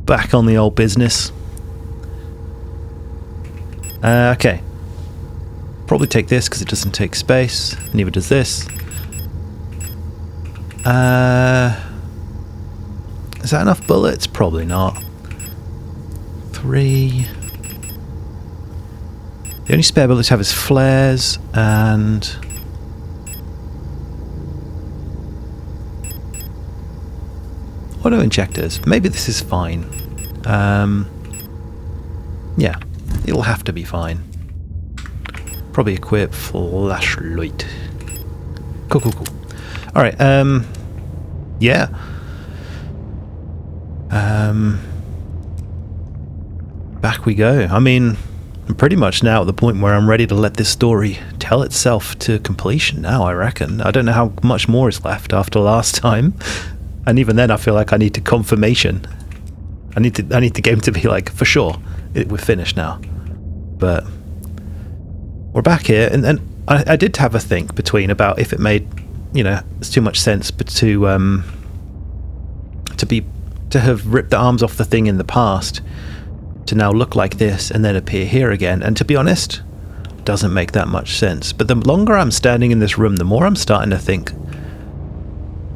Back on the old business. Okay. Probably take this because it doesn't take space. Neither does this. Is that enough bullets? Probably not. 3. The only spare bullets I have is flares and... auto injectors. Maybe this is fine. Yeah, it'll have to be fine. Probably equip flashlight. Cool. Alright, yeah. Back we go. I mean, I'm pretty much now at the point where I'm ready to let this story tell itself to completion now, I reckon. I don't know how much more is left after last time. And even then I feel like I need confirmation. I need the game to be like, for sure, we're finished now. But we're back here, and I did have a think between about if it made, it's too much sense, but to have ripped the arms off the thing in the past to now look like this and then appear here again. And to be honest, doesn't make that much sense. But the longer I'm standing in this room, the more I'm starting to think,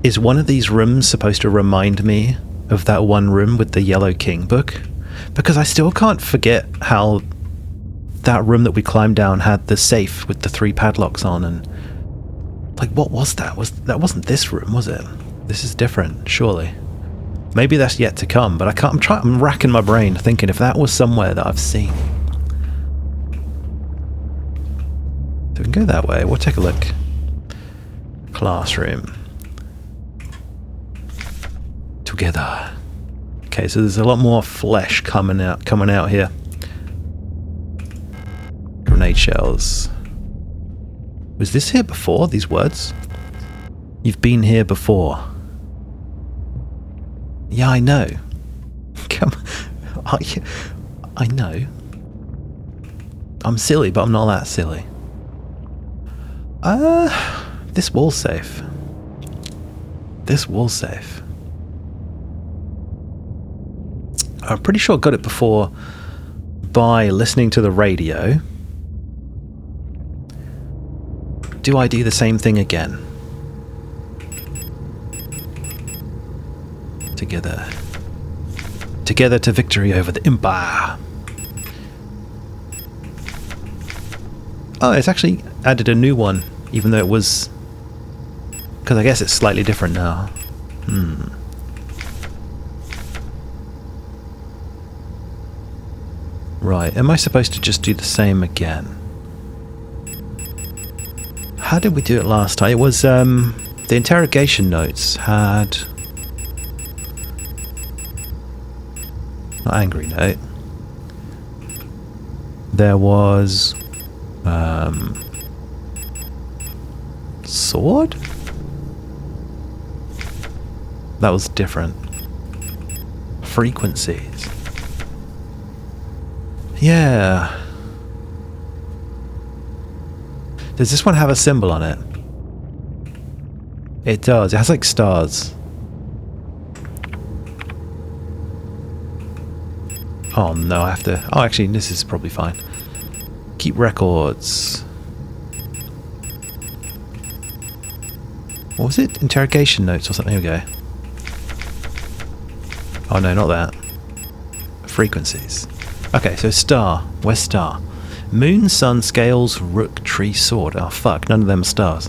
is one of these rooms supposed to remind me of that one room with the Yellow King book? Because I still can't forget how that room that we climbed down had the safe with the 3 padlocks on, and like, what was that? That wasn't this room, was it? This is different, surely. Maybe that's yet to come, but I can't. I'm racking my brain thinking if that was somewhere that I've seen. So we can go that way. We'll take a look. Classroom. Together. Okay, so there's a lot more flesh coming out here. Grenade shells. Was this here before, these words? You've been here before. Yeah, I know. Come on. I know. I'm silly, but I'm not that silly. This wall's safe. This wall's safe. I'm pretty sure I got it before by listening to the radio. Do I do the same thing again? Together. Together to victory over the Empire. Oh, it's actually added a new one, even though it was... because I guess it's slightly different now. Right, am I supposed to just do the same again? How did we do it last time? It was, the interrogation notes had... not angry note. There was... sword? That was different. Frequencies. Yeah. Does this one have a symbol on it? It does. It has like stars. Oh no, I have to... oh, actually, this is probably fine. Keep records. What was it? Interrogation notes or something? Here we go. Oh no, not that. Frequencies. Okay, so star. Where's star? Moon, sun, scales, rook, tree, sword. Oh fuck, none of them are stars.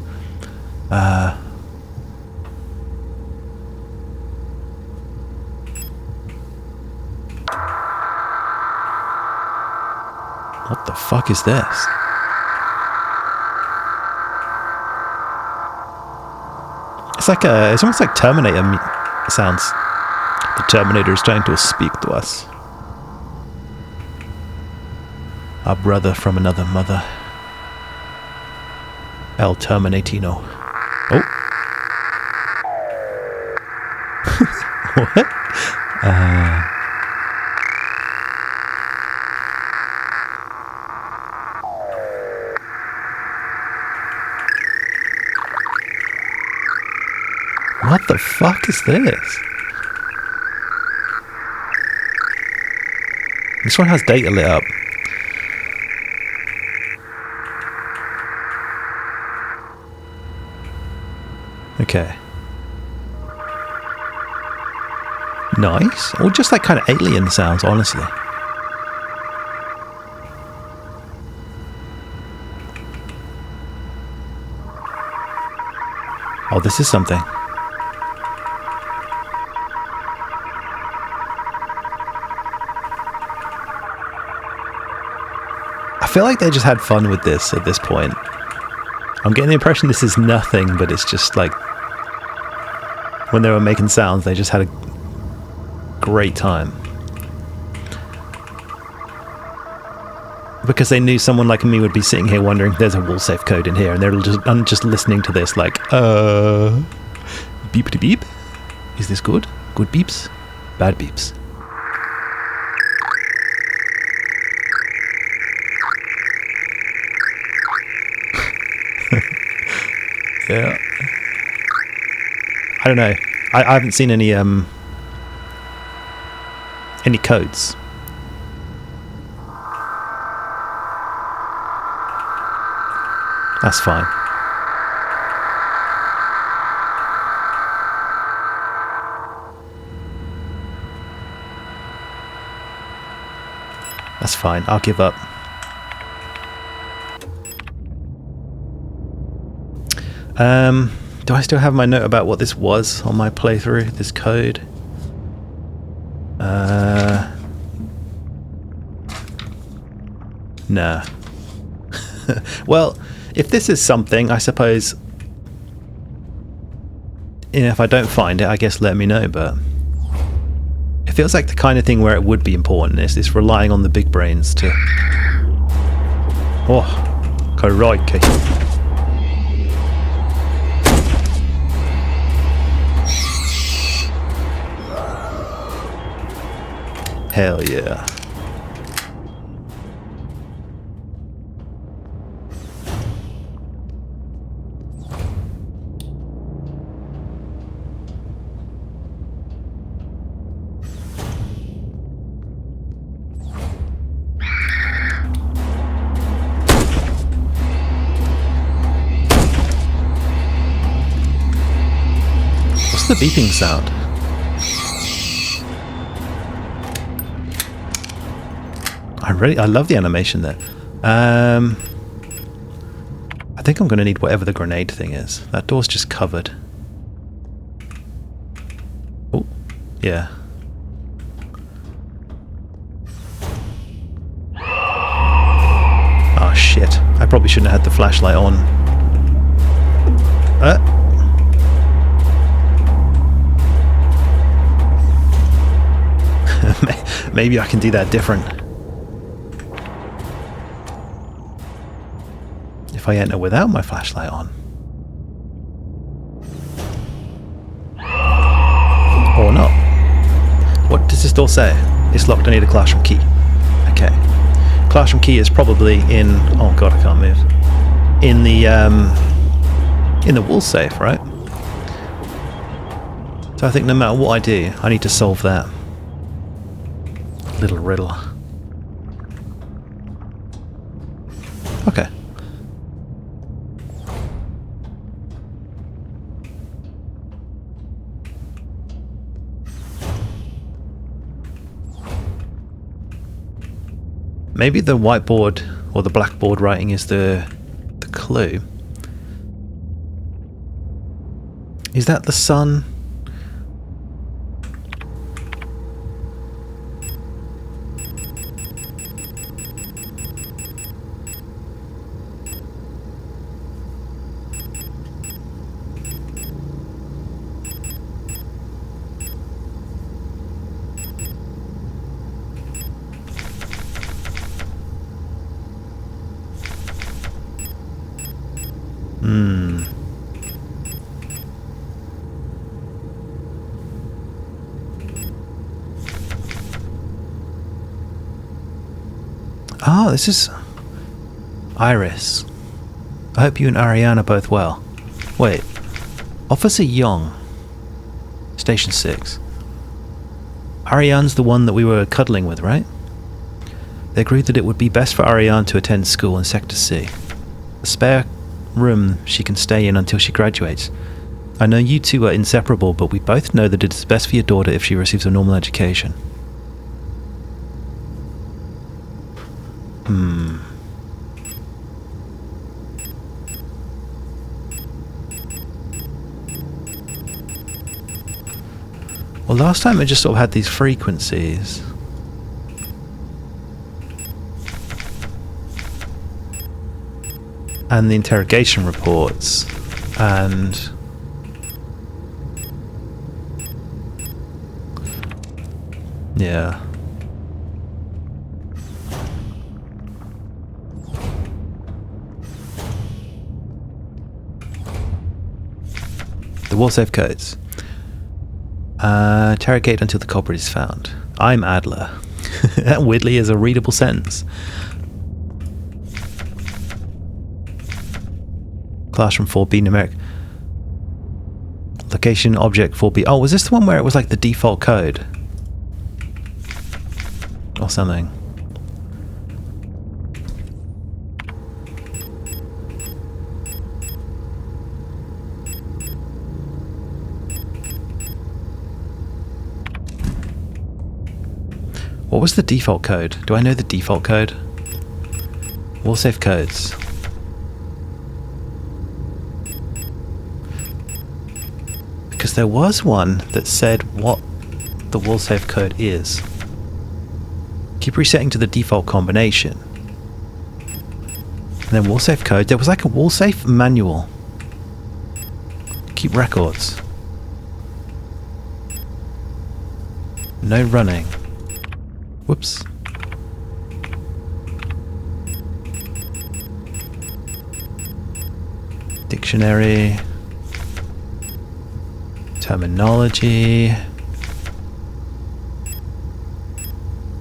What the fuck is this? It's like it's almost like Terminator sounds. The Terminator is trying to speak to us. Our brother from another mother. El Terminatino. Oh. What? What the fuck is this? This one has data lit up. Okay. Nice. Or just like kind of alien sounds, honestly. Oh, this is something. I feel like they just had fun with this at this point. I'm getting the impression this is nothing, but it's just like when they were making sounds, they just had a great time. Because they knew someone like me would be sitting here wondering, there's a wall safe code in here, and I'm just listening to this like, beepity beep. Is this good? Good beeps? Bad beeps. Yeah. I don't know. I haven't seen any codes. That's fine. That's fine. I'll give up. Do I still have my note about what this was on my playthrough? This code? Nah. Well, if this is something, I suppose, if I don't find it, I guess let me know, but it feels like the kind of thing where it would be important is this relying on the big brains to... Oh, crikey. Hell yeah. What's the beeping sound? I love the animation there. I think I'm going to need whatever the grenade thing is. That door's just covered. Oh, yeah. Oh shit. I probably shouldn't have had the flashlight on. Maybe I can do that different. If I enter without my flashlight on. Or not. What does this door say? It's locked, I need a classroom key. Okay. Classroom key is probably in... Oh god, I can't move. In the wall safe, right? So I think no matter what I do, I need to solve that little riddle. Okay. Maybe the whiteboard or the blackboard writing is the clue. Is that the sun? Oh, this is Iris. I hope you and Ariane are both well. Wait, Officer Young, Station 6. Ariane's the one that we were cuddling with, right? They agreed that it would be best for Ariane to attend school in Sector C. A spare room she can stay in until she graduates. I know you two are inseparable, but we both know that it is best for your daughter if she receives a normal education. Well, last time it just sort of had these frequencies. And the interrogation reports. And... yeah. The wall safe codes. Interrogate until the culprit is found. I'm Adler. That weirdly is a readable sentence. Classroom 4B numeric. Location object 4B. Oh, was this the one where it was like the default code? Or something. What was the default code? Do I know the default code? Wall safe codes. Because there was one that said what the wall safe code is. Keep resetting to the default combination. And then wall safe code. There was like a wall safe manual. Keep records. No running. Whoops. Dictionary. Terminology.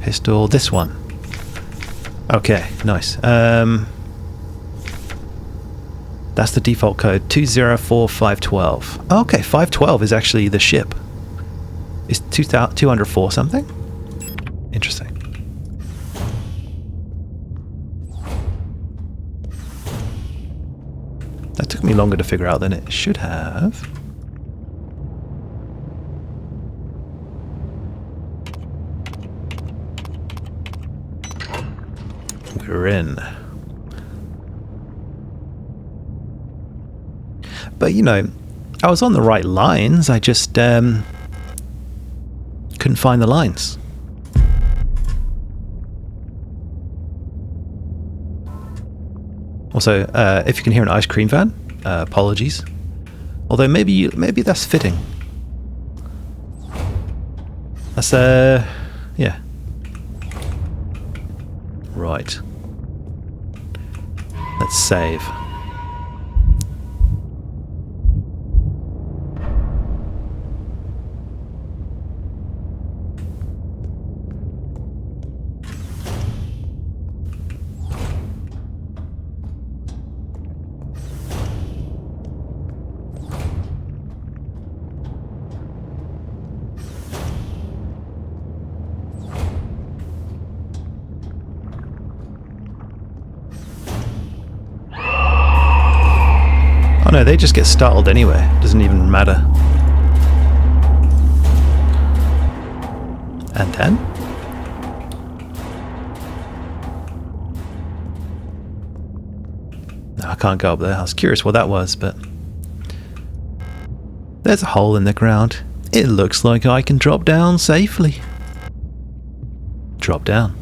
Pistol. This one. Okay, nice. That's the default code. 204512. Okay, 512 is actually the ship. Is 204 something? Interesting. That took me longer to figure out than it should have. We're in. But, you know, I was on the right lines. I just couldn't find the lines. Also, if you can hear an ice cream van, apologies. Although maybe that's fitting. That's yeah. Right. Let's save. Oh no, they just get startled anyway. Doesn't even matter. And then? No, I can't go up there. I was curious what that was, but... there's a hole in the ground. It looks like I can drop down safely. Drop down.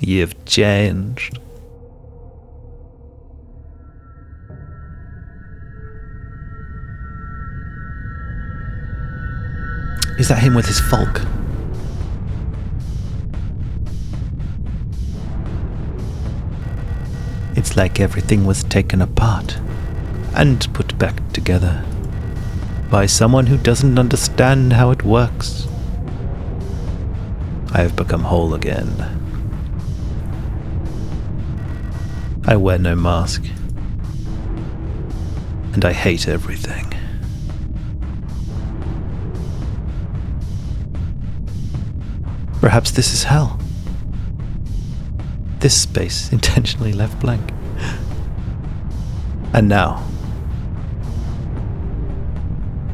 You've changed. Is that him with his folk? It's like everything was taken apart and put back together by someone who doesn't understand how it works. I have become whole again. I wear no mask. And I hate everything. Perhaps this is hell. This space intentionally left blank. And now,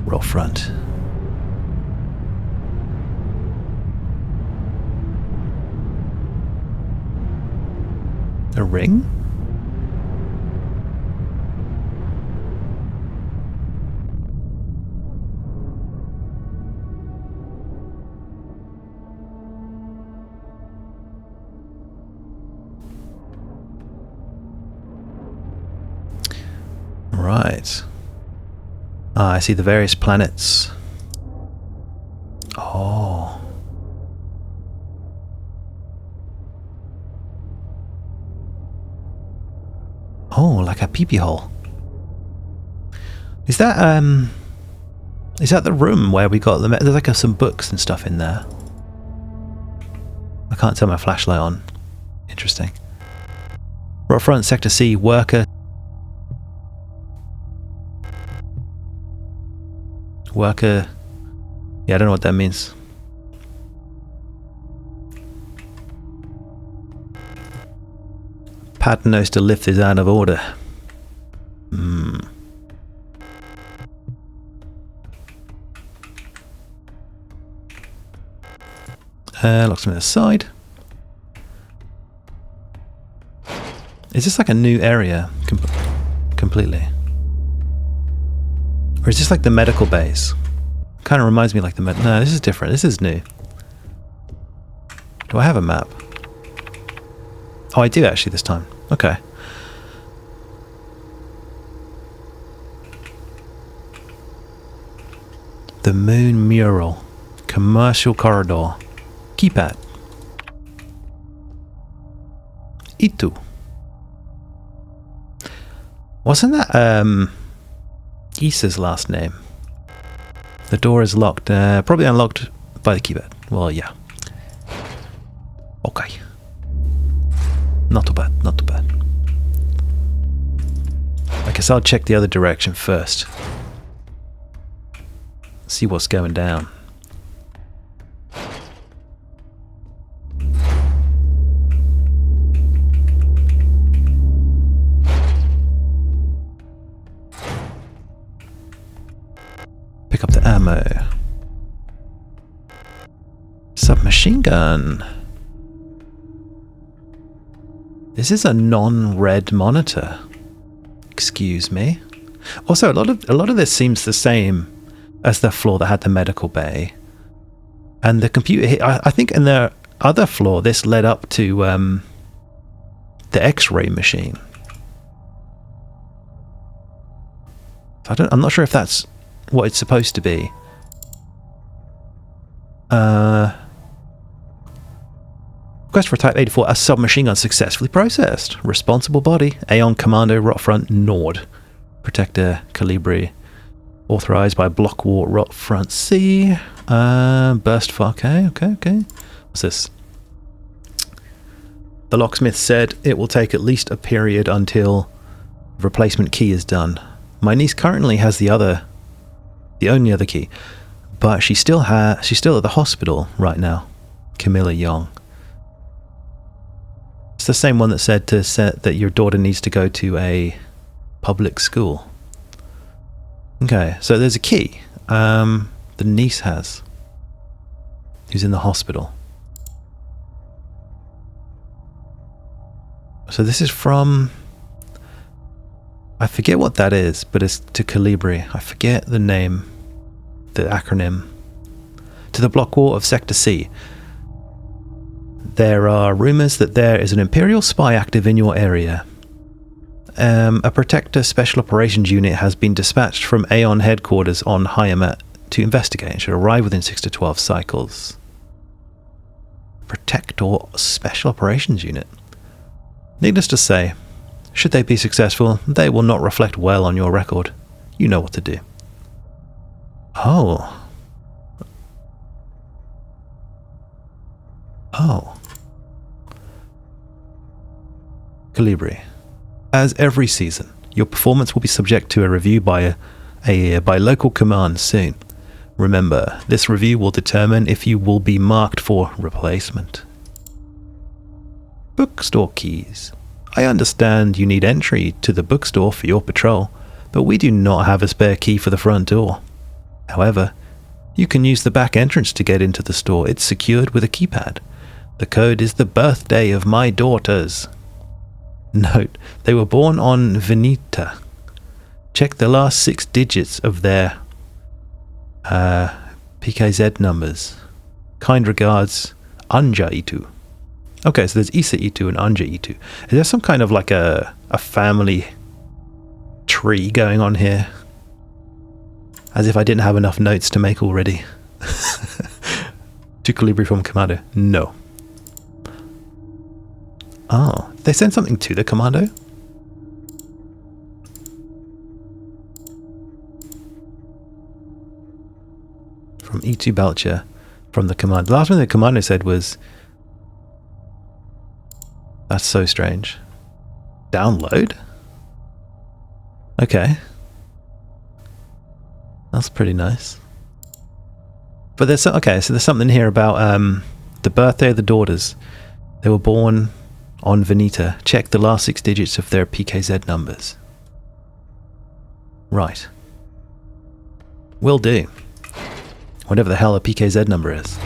roll front. A ring? Right. Ah, I see the various planets. Oh. Oh, like a peepee hole. Is that the room where we got the... There's like some books and stuff in there. I can't turn my flashlight on. Interesting. Right front, Sector C, worker. Worker. Yeah, I don't know what that means. Patton knows to lift is out of order. Locks him aside. Is this like a new area completely? Or is this like the medical base? Kind of reminds me like the no, this is different. This is new. Do I have a map? Oh, I do actually this time. Okay. The Moon Mural. Commercial Corridor. Keypad. Itu. Wasn't that Issa's last name? The door is locked. Probably unlocked by the keypad. Well, yeah. Okay. Not too bad, not too bad. I guess I'll check the other direction first. See what's going down. Pick up the ammo. Submachine gun. This is a non-red monitor. Excuse me. Also, a lot of this seems the same as the floor that had the medical bay, and the computer. I think in the other floor, this led up to the X-ray machine. I'm not sure if that's what it's supposed to be. Request for Type 84, a submachine gun successfully processed. Responsible body, Aeon Commando, Rot Front, Nord. Protector, Calibri. Authorized by Block War, Rot Front C. Burst fire, okay. What's this? The locksmith said it will take at least a period until the replacement key is done. My niece currently has the only other key, but she's still at the hospital right now. Camilla Young. It's the same one that said that your daughter needs to go to a public school. Okay, so there's a key the niece has, who's in the hospital. So this is from, I forget what that is, but it's to Calibri. I forget the name, the acronym. To the block war of Sector C. There are rumors that there is an Imperial spy active in your area. A Protector Special Operations Unit has been dispatched from Aeon headquarters on Hyamet to investigate and should arrive within 6 to 12 cycles. Protector Special Operations Unit. Needless to say, should they be successful, they will not reflect well on your record. You know what to do. Oh. Calibri. As every season, your performance will be subject to a review by local command soon. Remember, this review will determine if you will be marked for replacement. Bookstore keys. I understand you need entry to the bookstore for your patrol, but we do not have a spare key for the front door. However, you can use the back entrance to get into the store. It's secured with a keypad. The code is the birthday of my daughters. Note, they were born on Veneta. Check the last 6 digits of their PKZ numbers. Kind regards, Anja Itu. Okay, so there's Isa Itu and Anja Itu. Is there some kind of like a family tree going on here? As if I didn't have enough notes to make already. To Calibri from Commando. No. Oh, they sent something to the Commando? From E2 Belcher, from the Commando. The last one the Commando said was... That's so strange. Download? Okay. That's pretty nice. But there's... Okay, so there's something here about the birthday of the daughters. They were born... on Veneta. Check the last 6 digits of their PKZ numbers. Right. Will do. Whatever the hell a PKZ number is.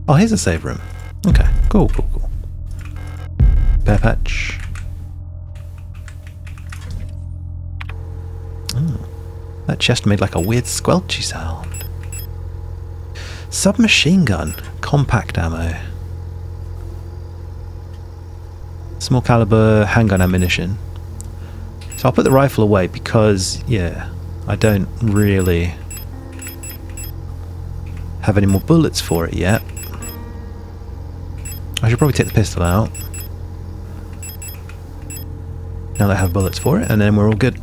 Oh, here's a save room. Okay, cool. Bear patch. Oh, that chest made like a weird squelchy sound. Submachine gun. Compact ammo. Small caliber handgun ammunition. So I'll put the rifle away because, yeah, I don't really have any more bullets for it yet. I should probably take the pistol out. Now that I have bullets for it, and then we're all good.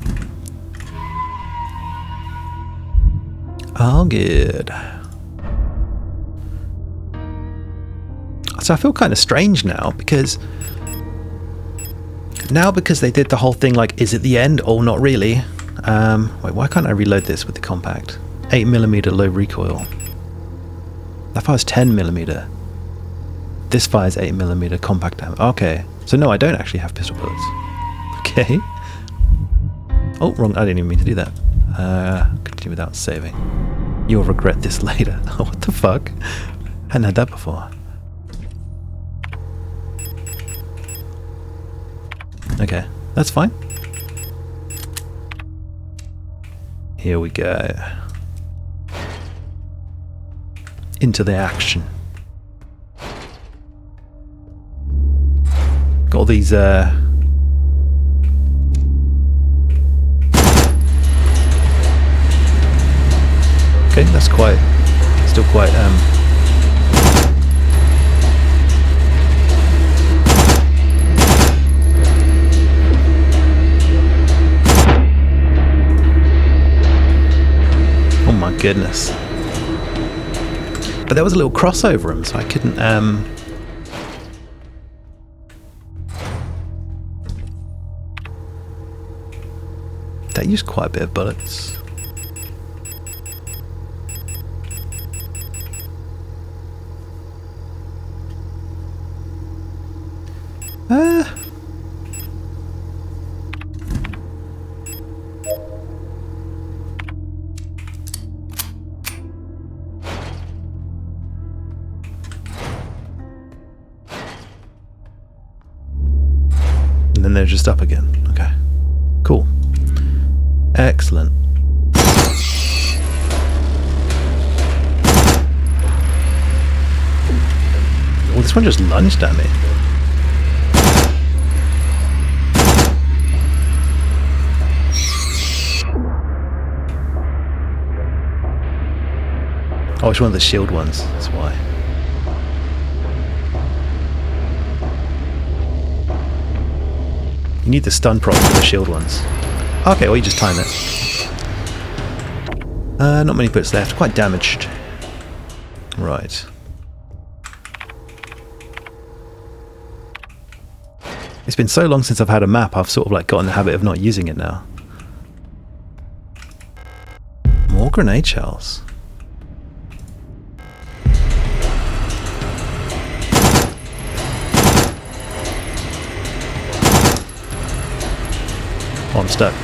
All good. So I feel kind of strange now because... because they did the whole thing like, is it the end or not really? Wait, why can't I reload this with the compact? 8mm low recoil. That fires 10mm. This fires 8mm compact ammo. Okay, so no, I don't actually have pistol bullets. Okay. Oh, wrong. I didn't even mean to do that. Continue without saving. You'll regret this later. What the fuck? Hadn't had that before. Okay, that's fine. Here we go. Into the action. Got all these okay, that's quite still quite oh my goodness. But there was a little crossover room, so I couldn't that used quite a bit of bullets. And then they're just up again. Okay. Cool. Excellent. Oh, this one just lunged at me. Oh, it's one of the shield ones. That's why. You need the stun prop for the shield ones. Okay, well you just time it. Not many bullets left. Quite damaged. Right. It's been so long since I've had a map, I've sort of like gotten the habit of not using it now. More grenade shells. Oh, I'm stuck.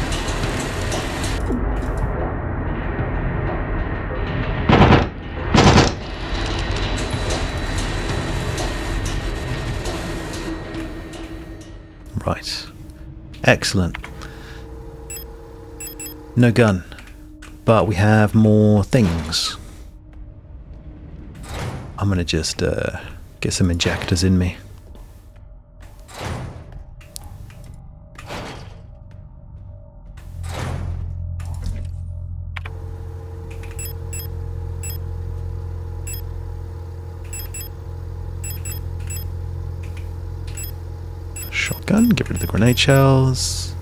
Right. Excellent. No gun. But we have more things. I'm gonna just get some injectors in me. Shotgun, get rid of the grenade shells.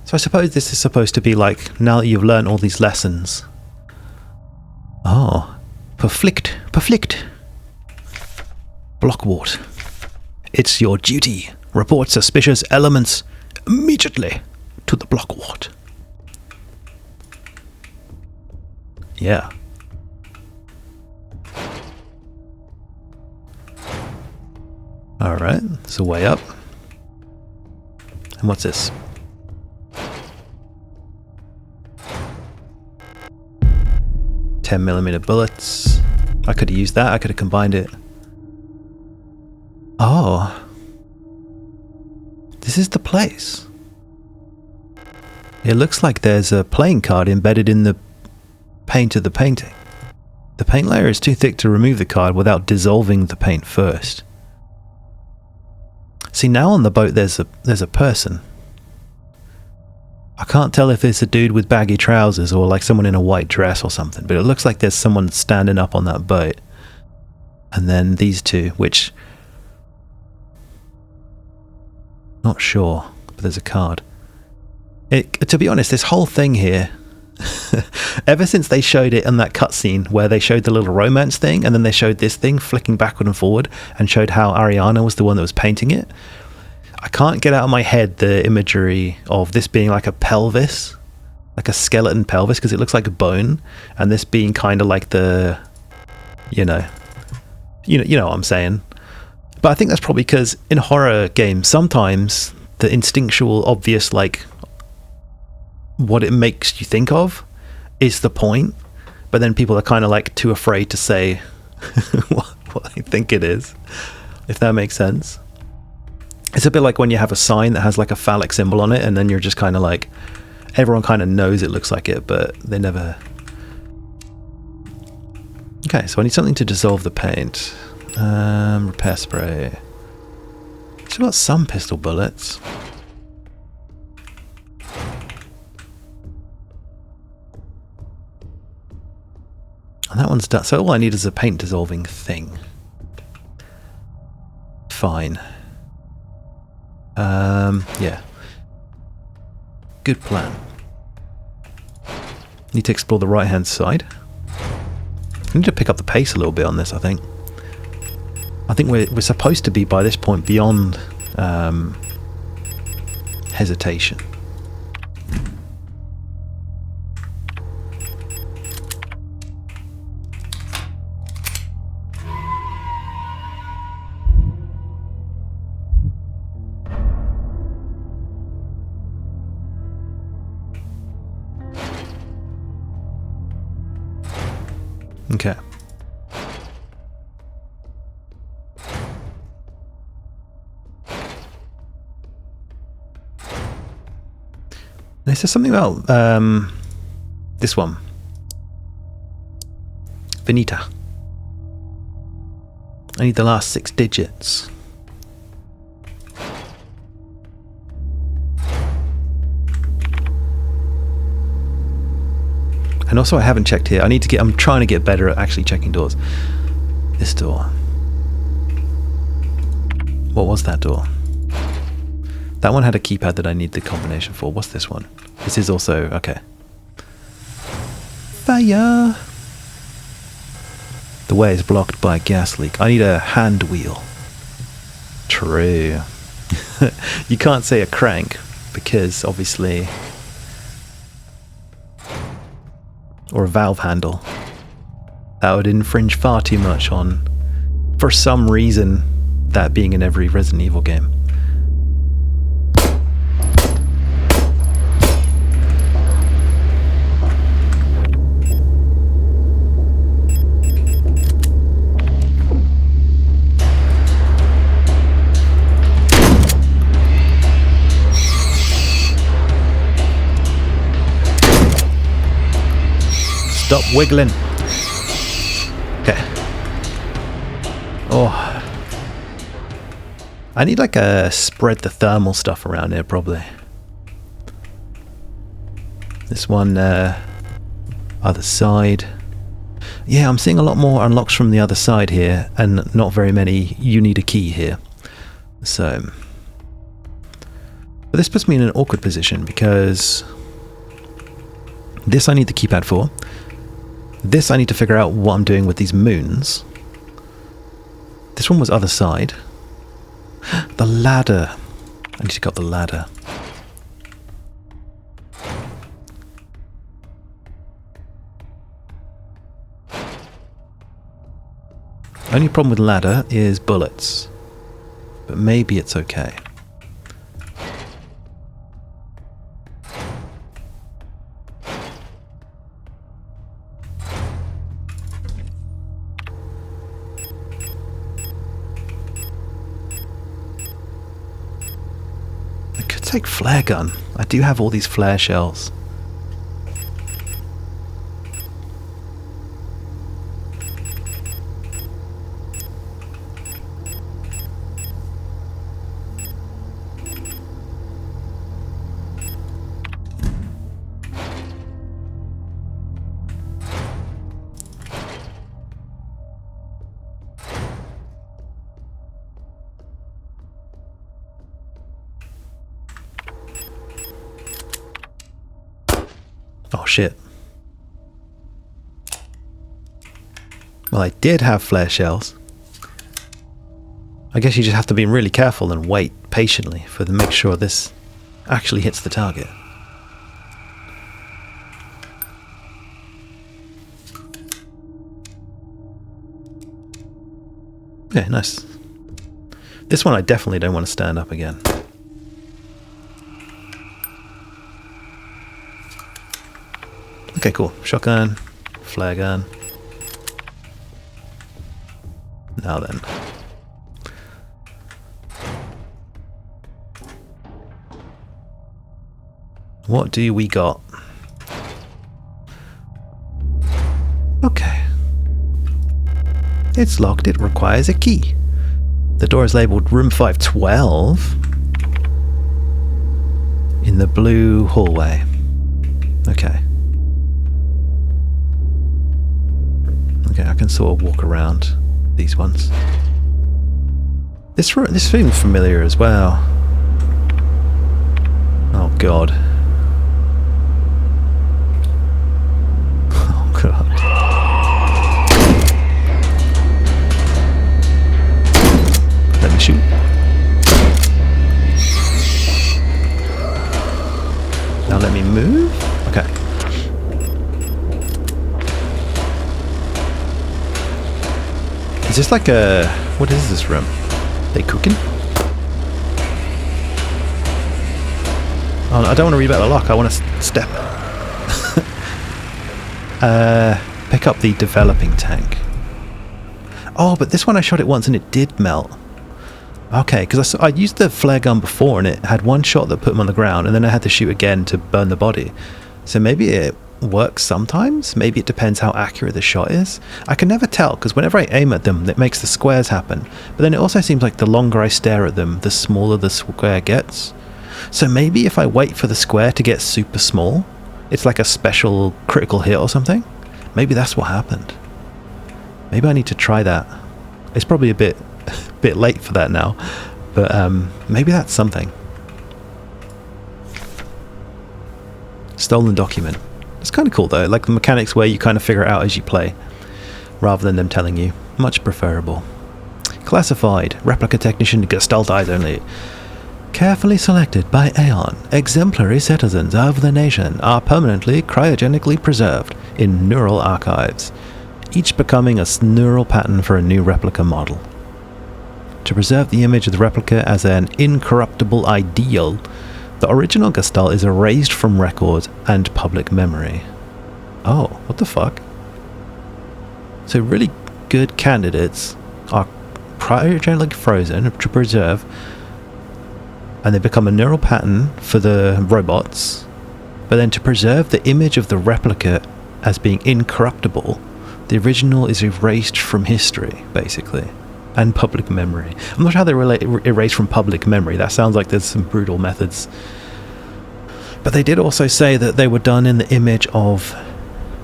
So I suppose this is supposed to be like, now that you've learned all these lessons. Oh, perflict. Blockwart. It's your duty. Report suspicious elements immediately to the Blockwart. Yeah. Alright, it's a way up. And what's this? .10mm bullets. I could have used that. I could have combined it. Oh. This is the place. It looks like there's a playing card embedded in the paint of the painting. The paint layer is too thick to remove the card without dissolving the paint first. See, now on the boat there's a person. I can't tell if it's a dude with baggy trousers or like someone in a white dress or something, but it looks like there's someone standing up on that boat. And then these two, which... not sure, but there's a card. To be honest, this whole thing here, ever since they showed it in that cutscene where they showed the little romance thing and then they showed this thing flicking backward and forward and showed how Ariana was the one that was painting it, I can't get out of my head the imagery of this being like a pelvis, like a skeleton pelvis, because it looks like a bone, and this being kind of like the, you know what I'm saying. But I think that's probably because in horror games, sometimes the instinctual, obvious, like what it makes you think of is the point, but then people are kind of like too afraid to say what they think it is, if that makes sense. It's a bit like when you have a sign that has like a phallic symbol on it, and then you're just kind of like, everyone kind of knows it looks like it, but they never... Okay, so I need something to dissolve the paint. Repair spray. Still got some pistol bullets. And that one's done. So all I need is a paint dissolving thing. Fine. Yeah. Good plan. Need to explore the right hand side. I need to pick up the pace a little bit on this, I think. I think we're supposed to be by this point beyond hesitation. Okay. Is there something about this one? Venita. I need the last 6 digits. And also I haven't checked here. I'm trying to get better at actually checking doors. This door. What was that door? That one had a keypad that I need the combination for. What's this one? This is also... okay. Fire! The way is blocked by a gas leak. I need a hand wheel. True. You can't say a crank because obviously, or a valve handle. That would infringe far too much on, for some reason, that being in every Resident Evil game. Stop wiggling. Okay. Oh. I need like a spread the thermal stuff around here probably. This one, other side. Yeah, I'm seeing a lot more unlocks from the other side here and not very many you need a key here. So. But this puts me in an awkward position because this I need the keypad for. This I need to figure out what I'm doing with these moons. This one was other side. The ladder. I need to get the ladder. Only problem with ladder is bullets. But maybe it's okay. Take flare gun. I do have all these flare shells. Oh shit. Well, I did have flare shells. I guess you just have to be really careful and wait patiently for to make sure this actually hits the target. Okay, nice. This one I definitely don't want to stand up again. Okay, cool. Shotgun, flare gun. Now then. What do we got? Okay. It's locked. It requires a key. The door is labeled room 512 in the blue hallway. Okay. Okay, I can sort of walk around these ones. This seems familiar as well. Oh god. Oh god. Let me shoot. Now let me move. Okay. Is this like a... what is this room? They cooking? Oh, I don't want to read about the lock. I want to step. Pick up the developing tank. Oh, but this one I shot it once and it did melt. Okay, because I used the flare gun before and it had one shot that put him on the ground and then I had to shoot again to burn the body. So maybe it works sometimes. Maybe it depends how accurate the shot is. I can never tell because whenever I aim at them it makes the squares happen, but then it also seems like the longer I stare at them the smaller the square gets. So maybe if I wait for the square to get super small it's like a special critical hit or something. Maybe that's what happened. Maybe I need to try that. It's probably a bit late for that now, but maybe that's something. Stolen document. It's kind of cool though, like the mechanics where you kind of figure it out as you play. rather than them telling you. Much preferable. Classified. Replica technician, Gestalt eyes only. Carefully selected by Aeon, exemplary citizens of the nation are permanently cryogenically preserved in neural archives, each becoming a neural pattern for a new replica model. To preserve the image of the replica as an incorruptible ideal, the original Gestalt is erased from records and public memory. Oh, what the fuck? So really good candidates are cryogenically frozen to preserve, and they become a neural pattern for the robots, but then to preserve the image of the replica as being incorruptible, the original is erased from history, basically, and public memory. I'm not sure how they erase from public memory. That sounds like there's some brutal methods. But they did also say that they were done in the image of,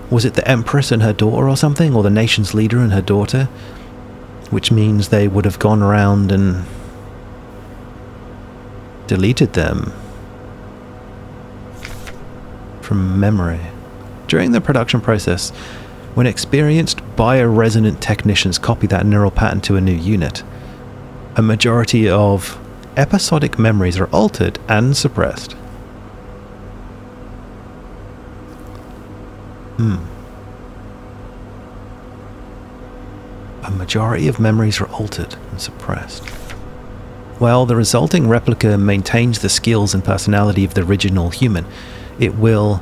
was it the Empress and her daughter or something, or the nation's leader and her daughter, which means they would have gone around and deleted them from memory. During the production process, when experienced bioresonant technicians copy that neural pattern to a new unit, a majority of episodic memories are altered and suppressed. A majority of memories are altered and suppressed. While the resulting replica maintains the skills and personality of the original human, it will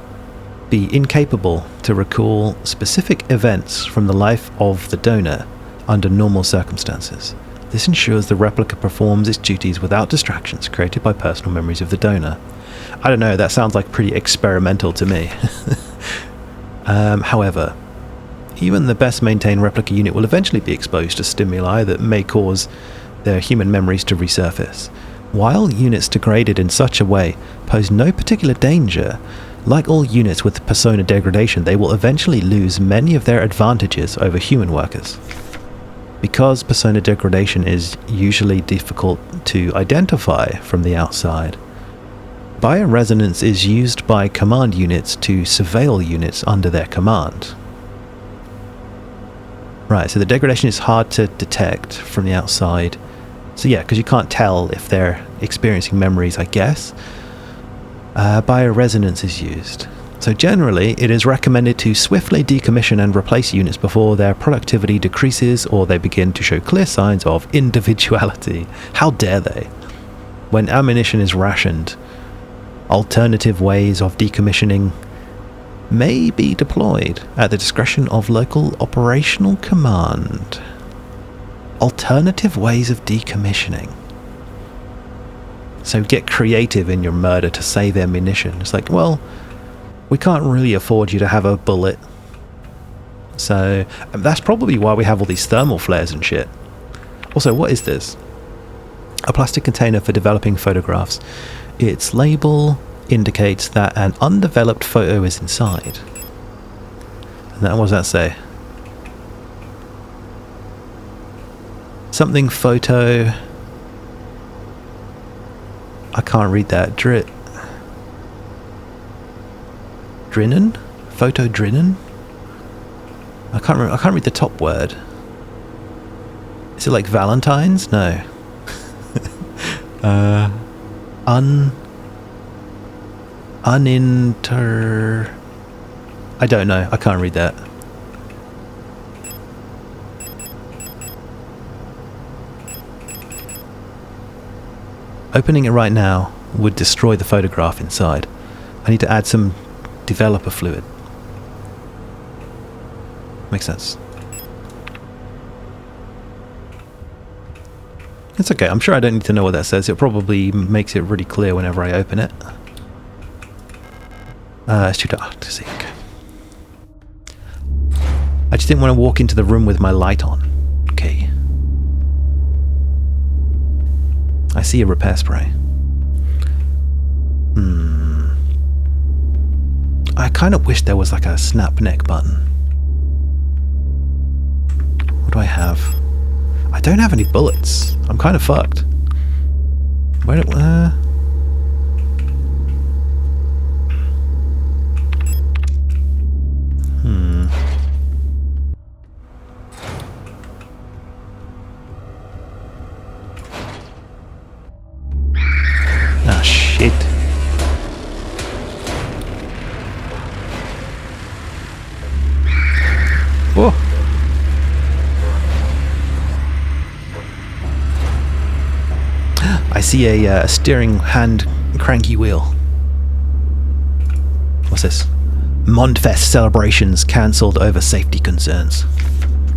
be incapable to recall specific events from the life of the donor under normal circumstances. This ensures the replica performs its duties without distractions created by personal memories of the donor. I don't know, that sounds like pretty experimental to me. However, even the best maintained replica unit will eventually be exposed to stimuli that may cause their human memories to resurface. While units degraded in such a way pose no particular danger, like all units with persona degradation, they will eventually lose many of their advantages over human workers. Because persona degradation is usually difficult to identify from the outside, bioresonance is used by command units to surveil units under their command. Right, so the degradation is hard to detect from the outside. So yeah, because you can't tell if they're experiencing memories, I guess. Bioresonance is used. So generally, it is recommended to swiftly decommission and replace units before their productivity decreases or they begin to show clear signs of individuality. How dare they? When ammunition is rationed, alternative ways of decommissioning may be deployed at the discretion of local operational command. Alternative ways of decommissioning. So get creative in your murder to save ammunition. It's like, well, we can't really afford you to have a bullet. So that's probably why we have all these thermal flares and shit. Also, what is this? A plastic container for developing photographs. Its label indicates that an undeveloped photo is inside. And what does that say? Something photo. I can't read that. Drinnen? Photo drinnen? I can't read the top word. Is it like Valentine's? No. Uninter... I don't know. I can't read that. Opening it right now would destroy the photograph inside. I need to add some developer fluid. Makes sense. It's okay. I'm sure I don't need to know what that says. It probably makes it really clear whenever I open it. It's too dark to see. Okay. I just didn't want to walk into the room with my light on. Okay. I see a repair spray. I kind of wish there was like a snap neck button. What do I have? I don't have any bullets. I'm kind of fucked. Where shit. Whoa. I see a steering hand cranky wheel. What's this? Mondfest celebrations cancelled over safety concerns.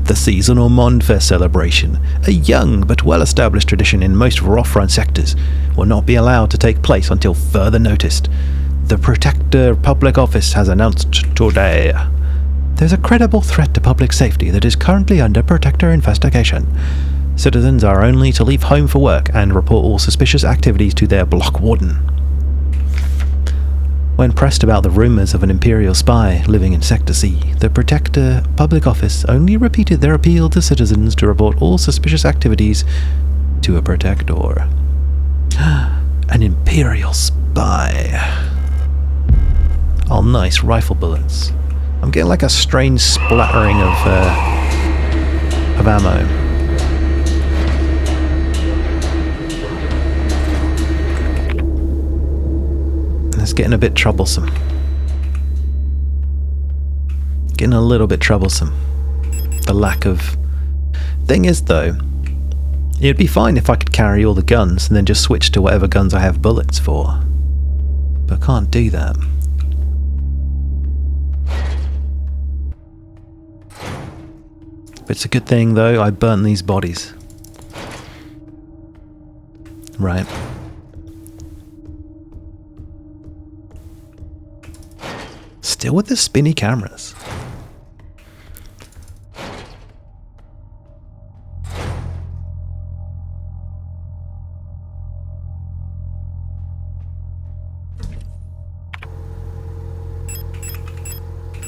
The seasonal Mondfest celebration, a young but well-established tradition in most Rothfront sectors, will not be allowed to take place until further notice. The Protector Public Office has announced today. There's a credible threat to public safety that is currently under Protector investigation. Citizens are only to leave home for work and report all suspicious activities to their block warden. When pressed about the rumours of an Imperial spy living in Sector C, the Protector Public Office only repeated their appeal to citizens to report all suspicious activities to a Protector. An Imperial spy. Oh, nice rifle bullets. I'm getting like a strange splattering of ammo. It's getting a bit troublesome. Getting a little bit troublesome. The lack of... Thing is though, it'd be fine if I could carry all the guns and then just switch to whatever guns I have bullets for. But I can't do that. But it's a good thing though, I burnt these bodies. Right. Still with the spinny cameras.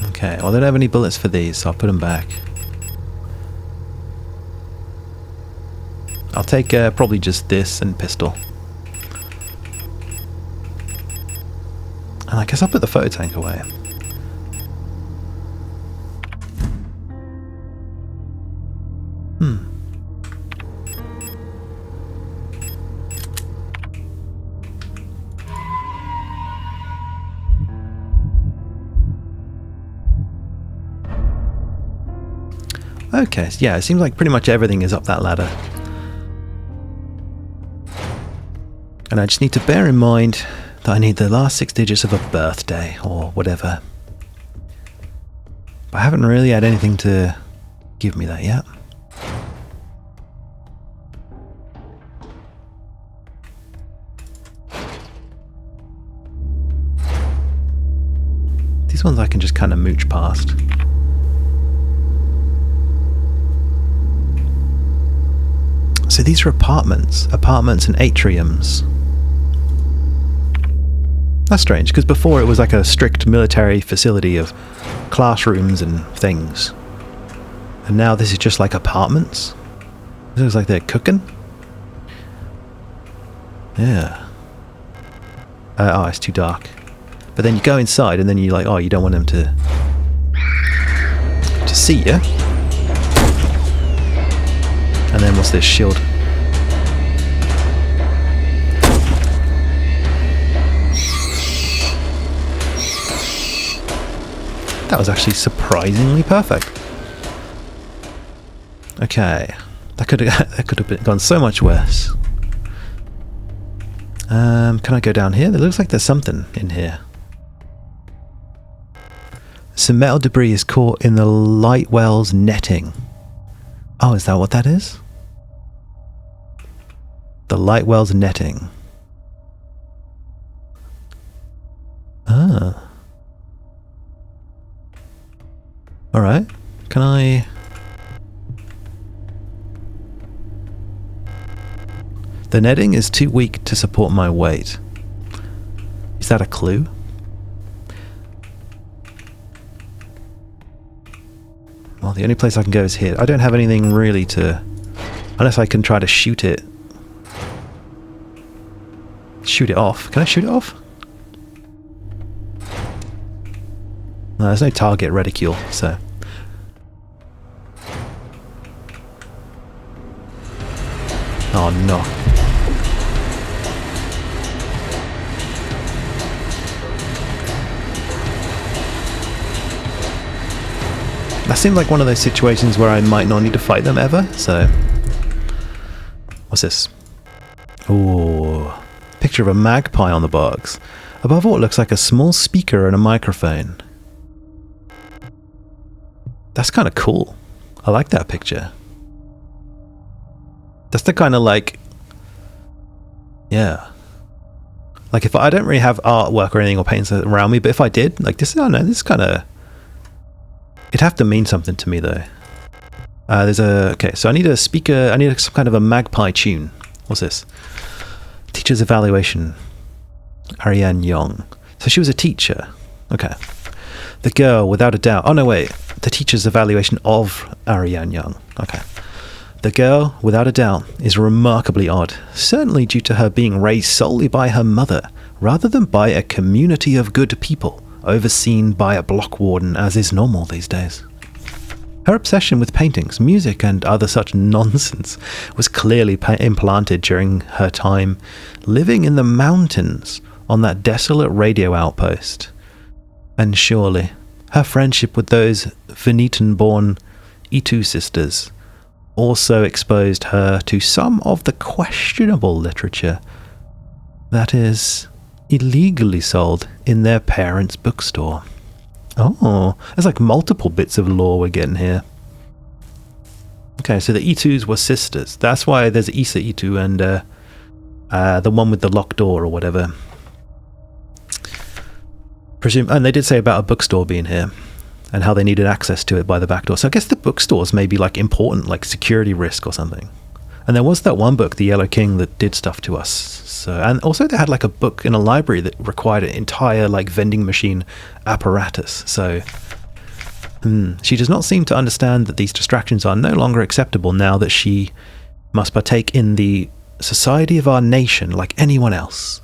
Okay, well, I don't have any bullets for these, so I'll put them back. I'll take probably just this and pistol. And I guess I'll put the photo tank away. Okay, yeah, it seems like pretty much everything is up that ladder. And I just need to bear in mind that I need the last 6 digits of a birthday, or whatever. But I haven't really had anything to give me that yet. These ones I can just kind of mooch past. So these are apartments and atriums. That's strange, because before it was like a strict military facility of classrooms and things. And now this is just like apartments. It looks like they're cooking. Yeah. Oh, it's too dark. But then you go inside and then you're like, oh, you don't want them to see you. And then what's this shield? That was actually surprisingly perfect. Okay, that could have gone so much worse. Can I go down here? It looks like there's something in here. Some metal debris is caught in the light well's netting. Oh, is that what that is? The light well's netting. Ah. Alright. Can I... The netting is too weak to support my weight. Is that a clue? Well, the only place I can go is here. I don't have anything really to... Unless I can try to shoot it. Shoot it off. Can I shoot it off? No, there's no target reticule, so... Oh no. That seems like one of those situations where I might not need to fight them ever, so... What's this? Ooh. Picture of a magpie on the box. Above all, it looks like a small speaker and a microphone. That's kind of cool. I like that picture. That's the kind of like... Yeah. Like if I don't really have artwork or anything or paintings around me, but if I did, like this, I don't know, this kind of... It'd have to mean something to me though. There's a... Okay, so I need a speaker, I need some kind of a magpie tune. What's this? Teacher's evaluation. Ariane Young. So she was a teacher. Okay. The girl, without a doubt... Oh no, wait. The teacher's evaluation of Ariane Young. Okay. The girl, without a doubt, is remarkably odd, certainly due to her being raised solely by her mother, rather than by a community of good people, overseen by a block warden as is normal these days. Her obsession with paintings, music and other such nonsense was clearly implanted during her time living in the mountains on that desolate radio outpost. And surely, her friendship with those Venetian-born Itu sisters also exposed her to some of the questionable literature that is illegally sold in their parents' bookstore. Oh, there's like multiple bits of lore we're getting here. Okay, so the Itus were sisters. That's why there's Isa Itu and the one with the locked door or whatever. And they did say about a bookstore being here and how they needed access to it by the back door. So I guess the bookstores may be like important, like security risk or something. And there was that one book, The Yellow King, that did stuff to us. So, and also they had like a book in a library that required an entire like vending machine apparatus. So she does not seem to understand that these distractions are no longer acceptable now that she must partake in the society of our nation like anyone else.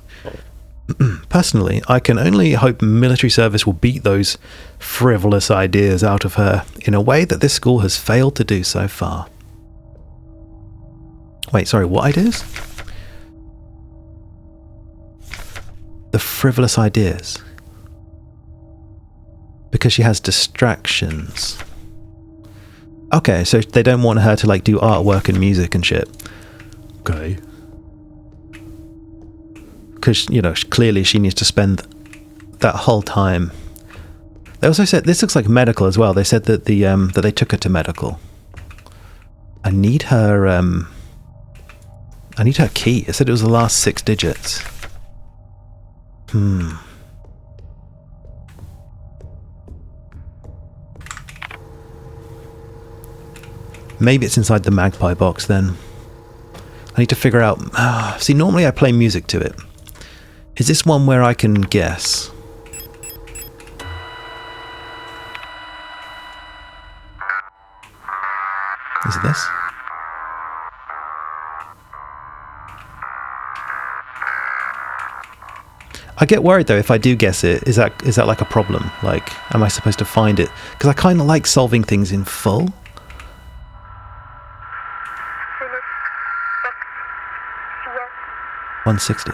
Personally, I can only hope military service will beat those frivolous ideas out of her in a way that this school has failed to do so far. Wait, sorry, what ideas? The frivolous ideas. Because she has distractions. Okay, so they don't want her to like do artwork and music and shit. Okay. Because, you know, clearly she needs to spend that whole time. They also said, this looks like medical as well. They said that that they took her to medical. I need her key. It said it was the last 6 digits. Maybe it's inside the magpie box then. I need to figure out... see, normally I play music to it. Is this one where I can guess? Is it this? I get worried though if I do guess it. Is that like a problem? Like, am I supposed to find it? Because I kind of like solving things in full. 160.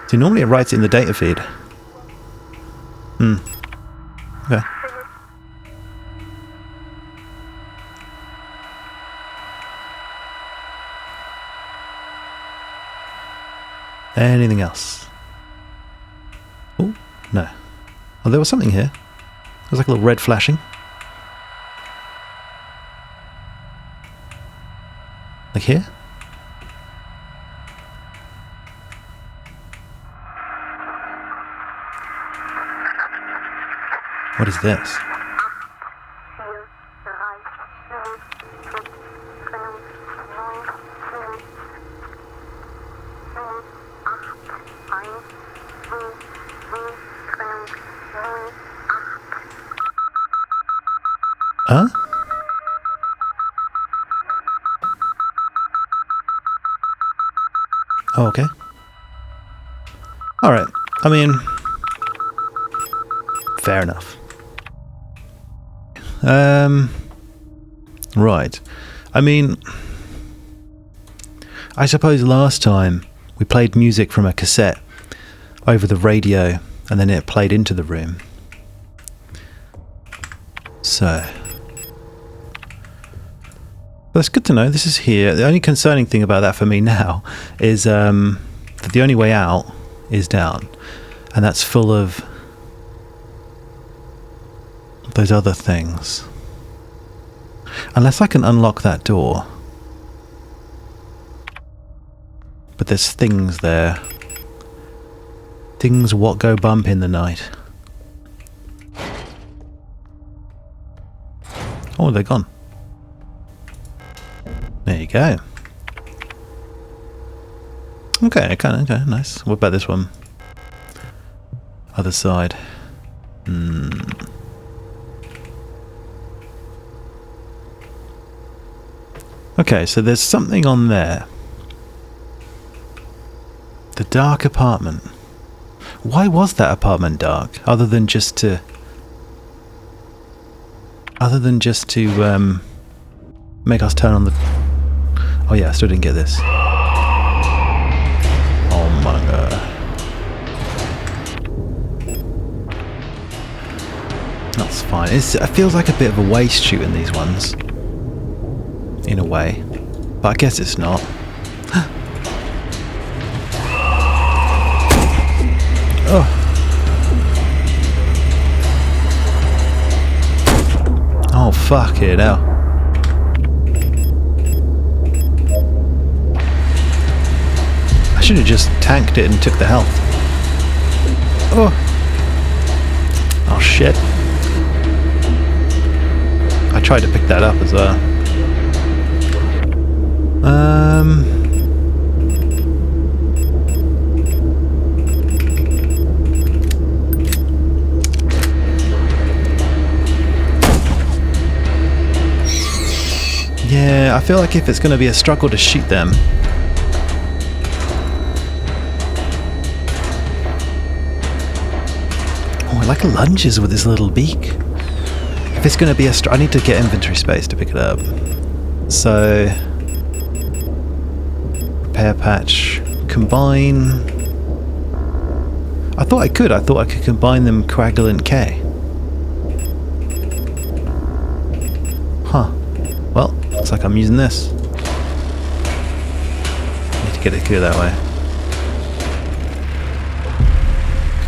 See, normally it writes it in the data feed. Okay. Anything else? Oh, no. Oh, there was something here. There's like a little red flashing. Like here? What is this? Huh? Oh, okay. Alright. I mean... fair enough. Right. I mean, I suppose last time we played music from a cassette over the radio and then it played into the room. So, but it's good to know this is here. The only concerning thing about that for me now is that the only way out is down, and that's full of those other things. Unless I can unlock that door. But there's things there. Things what go bump in the night. Oh, they're gone. There you go. Okay, nice. What about this one? Other side. Okay, so there's something on there. The dark apartment. Why was that apartment dark? Other than just to make us turn on the... Oh yeah, I still didn't get this. Oh my god. That's fine. It feels like a bit of a waste shooting these ones. In a way. But I guess it's not. Oh. Oh, fuck it out. I should have just tanked it and took the health. Oh. Oh, shit. I tried to pick that up as well. Yeah, I feel like if it's going to be a struggle to shoot them. Oh, I like lunges with his little beak. If it's going to be I need to get inventory space to pick it up. So, repair patch, combine. I thought I could combine them coagulant K. Huh. Well, looks like I'm using this. Need to get it clear that way.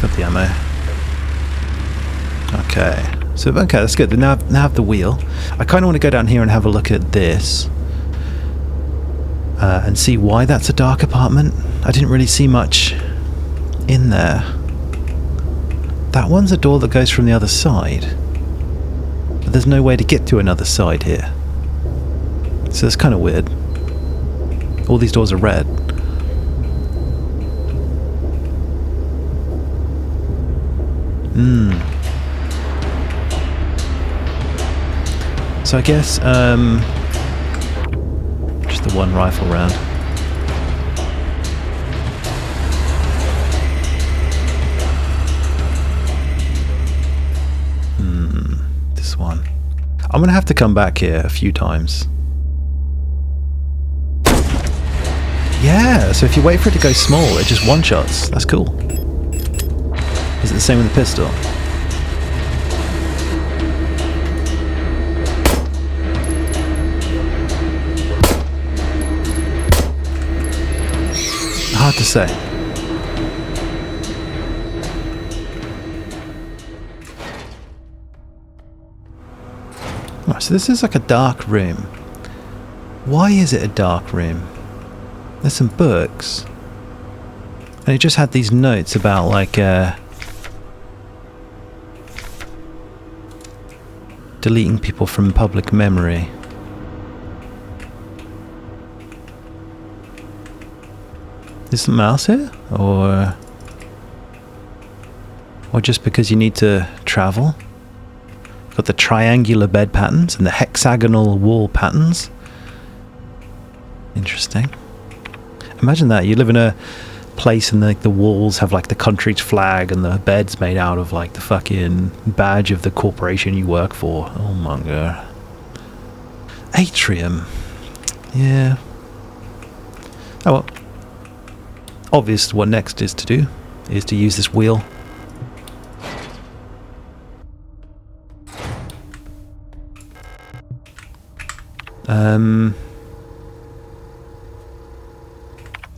Got the ammo. Okay. So, okay, that's good. Now I have the wheel. I kind of want to go down here and have a look at this. And see why that's a dark apartment. I didn't really see much in there. That one's a door that goes from the other side. But there's no way to get to another side here. So it's kind of weird. All these doors are red. So I guess, just the one rifle round. This one. I'm gonna have to come back here a few times. Yeah, so if you wait for it to go small, it just one-shots. That's cool. Is it the same with the pistol? Hard to say. Right, so this is like a dark room. Why is it a dark room? There's some books. And it just had these notes about like deleting people from public memory. Is the mouse here? Or just because you need to travel? Got the triangular bed patterns and the hexagonal wall patterns. Interesting. Imagine that, you live in a place and the walls have like the country's flag and the bed's made out of like the fucking badge of the corporation you work for. Oh my god. Atrium. Yeah. Oh well. Obvious what next is to do is to use this wheel.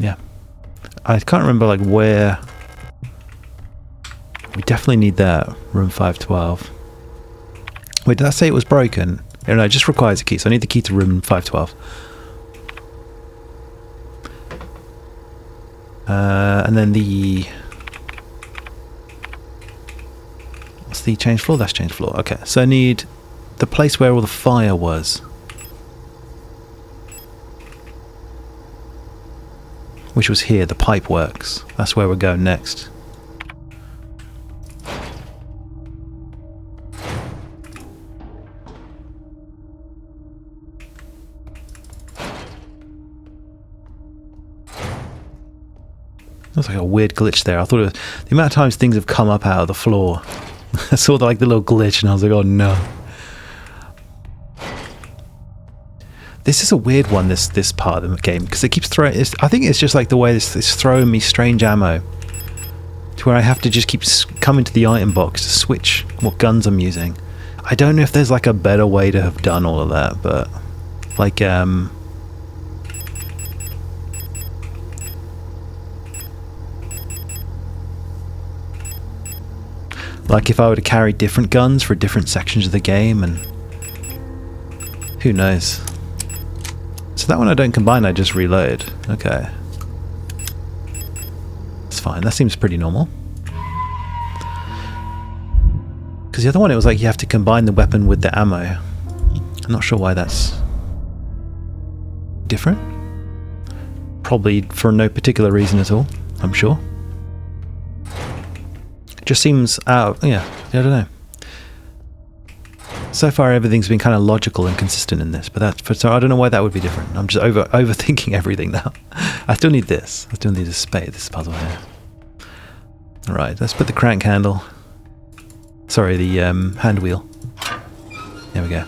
Yeah. I can't remember like where. We definitely need that. Room 512. Wait, did I say it was broken? No, it just requires a key, so I need the key to room 512. And then the... What's the change floor? That's change floor. Okay, so I need the place where all the fire was. Which was here, the pipe works. That's where we're going next. That's like a weird glitch there. I thought it was, the amount of times things have come up out of the floor. I saw the little glitch and I was like, oh no. This is a weird one, this part of the game, because it keeps throwing... I think it's just like the way it's throwing me strange ammo. To where I have to just keep coming to the item box to switch what guns I'm using. I don't know if there's like a better way to have done all of that, but... Like, like if I were to carry different guns for different sections of the game, and... Who knows? So that one I don't combine, I just reload. Okay. It's fine, that seems pretty normal. Because the other one, it was like you have to combine the weapon with the ammo. I'm not sure why that's different. Probably for no particular reason at all, I'm sure. It just seems out, yeah, I don't know. So far everything's been kind of logical and consistent in this, but so I don't know why that would be different. I'm just overthinking everything now. I still need this. I still need a spade, this puzzle here. Alright, let's put the crank handle. Sorry, the hand wheel. There we go.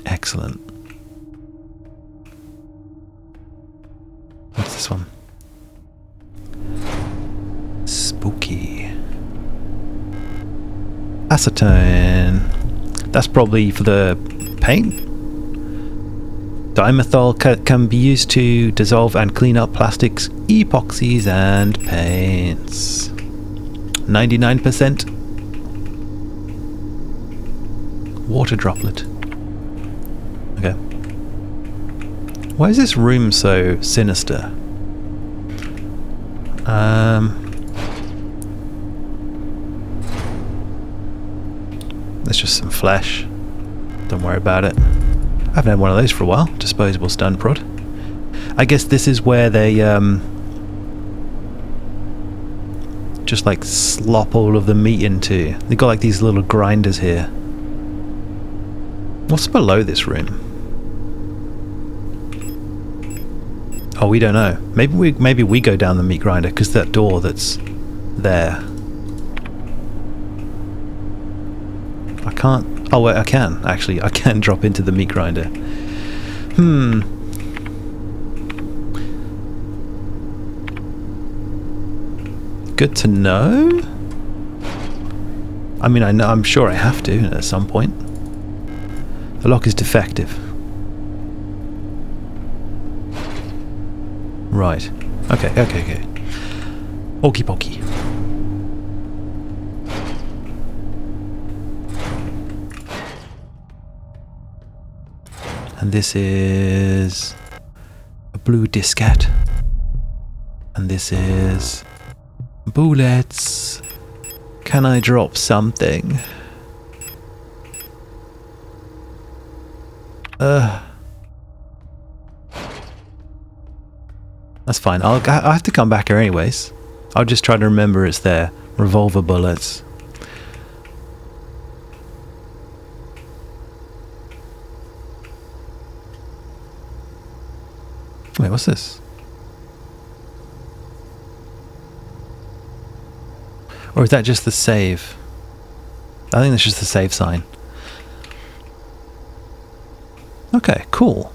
Excellent. What's this one? Spooky. Acetone. That's probably for the paint. Dimethyl can be used to dissolve and clean up plastics, epoxies and paints. 99% water droplet. Okay. Why is this room so sinister? There's just some flesh. Don't worry about it. I haven't had one of those for a while. Disposable stun prod. I guess this is where they just like slop all of the meat into. They've got like these little grinders here. What's below this room? Oh, we don't know. Maybe we go down the meat grinder because that door that's there. I can't... Oh, wait, I can, actually. I can drop into the meat grinder. Good to know. I mean, I'm sure I have to at some point. The lock is defective. Right. Okay. Okie pokey. And this is a blue diskette. And this is bullets. Can I drop something? That's fine. I'll have to come back here anyways. I'll just try to remember it's there. Revolver bullets. Wait, what's this? Or is that just the save? I think that's just the save sign. Okay, cool.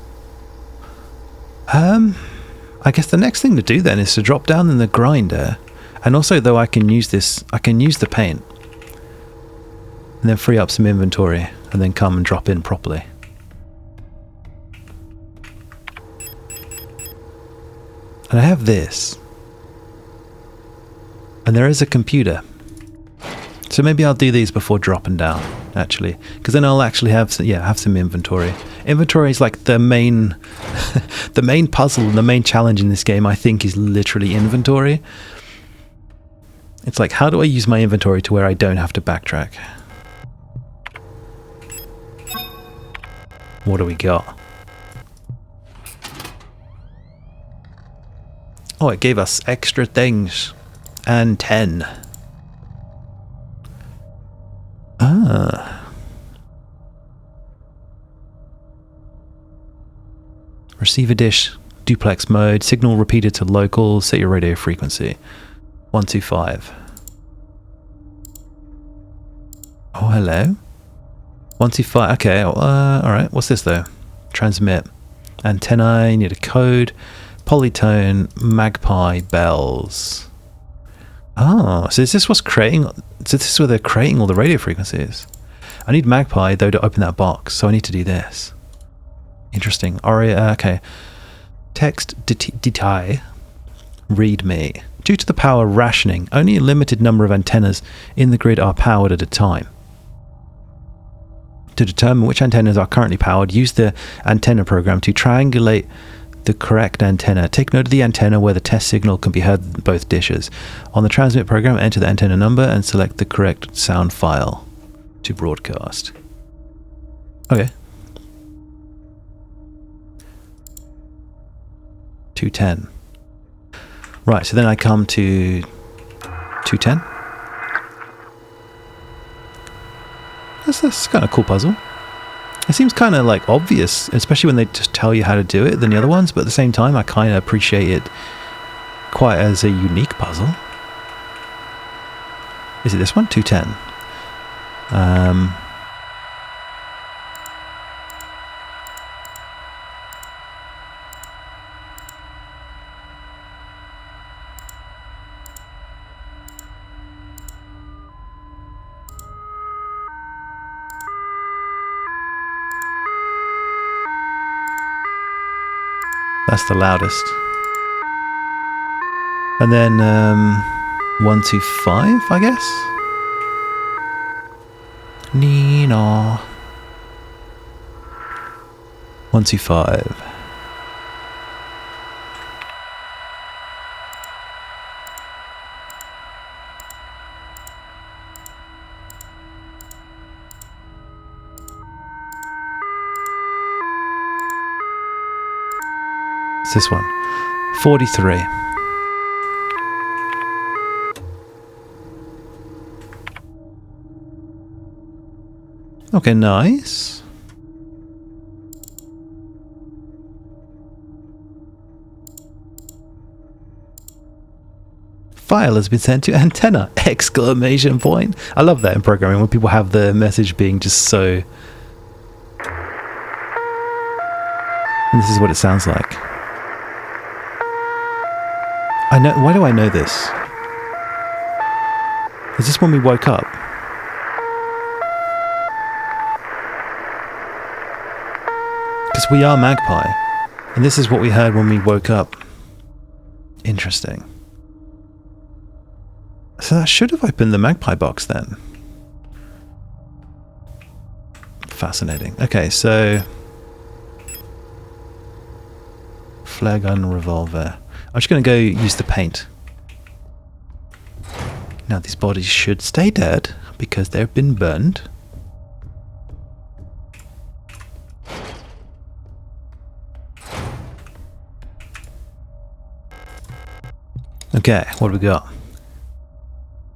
I guess the next thing to do then is to drop down in the grinder. And also, though, I can use this, I can use the paint. And then free up some inventory. And then come and drop in properly. And I have this. And there is a computer. So maybe I'll do these before dropping down, actually. Because then I'll actually have some inventory. Inventory is like the main the main puzzle and the main challenge in this game, I think, is literally inventory. It's like, how do I use my inventory to where I don't have to backtrack? What do we got? Oh, it gave us extra things. And 10. Ah. Receive a dish, duplex mode, signal repeated to local, set your radio frequency. 125. Oh, hello. 125, okay, alright, what's this though? Transmit. Antennae, need a code. Polytone, magpie, bells. Oh, so is this what's creating, so this is where they're creating all the radio frequencies. I need magpie though to open that box, so I need to do this. Interesting. Okay. Text detail. Read me. Due to the power rationing, only a limited number of antennas in the grid are powered at a time. To determine which antennas are currently powered, use the antenna program to triangulate the correct antenna. Take note of the antenna where the test signal can be heard in both dishes. On the transmit program, enter the antenna number and select the correct sound file to broadcast. Okay. 210. Right, so then I come to 210. That's kind of a cool puzzle. It seems kind of like obvious, especially when they just tell you how to do it than the other ones, but at the same time I kind of appreciate it quite as a unique puzzle. Is it this one? 210. That's the loudest. And then 125, I guess. Nina. 125. It's this one. 43. Okay, nice. File has been sent to antenna! Exclamation point. I love that in programming when people have the message being just so... And this is what it sounds like. I know. Why do I know this? Is this when we woke up? Because we are magpie. And this is what we heard when we woke up. Interesting. So that should have opened the magpie box then. Fascinating. Okay, so... flare gun, revolver. I'm just going to go use the paint. Now these bodies should stay dead because they've been burned. Okay, what have we got?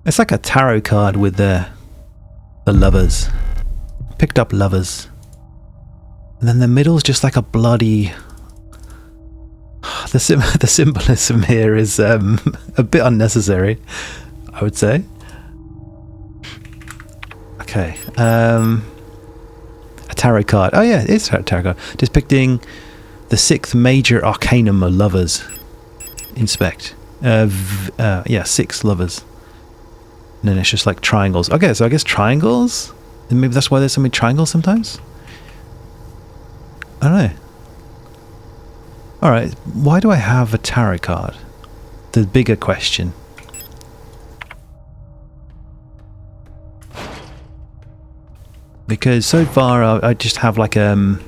It's like a tarot card with the lovers. Picked up lovers. And then the middle's just like a bloody... the symbolism here is a bit unnecessary, I would say. Okay. A tarot card. Oh yeah, it's a tarot card. Depicting the 6th major arcanum of lovers. Inspect. Yeah, 6 lovers. And then it's just like triangles. Okay, so I guess triangles? And maybe that's why there's so many triangles sometimes? I don't know. Alright, why do I have a tarot card? The bigger question. Because so far I just have like there's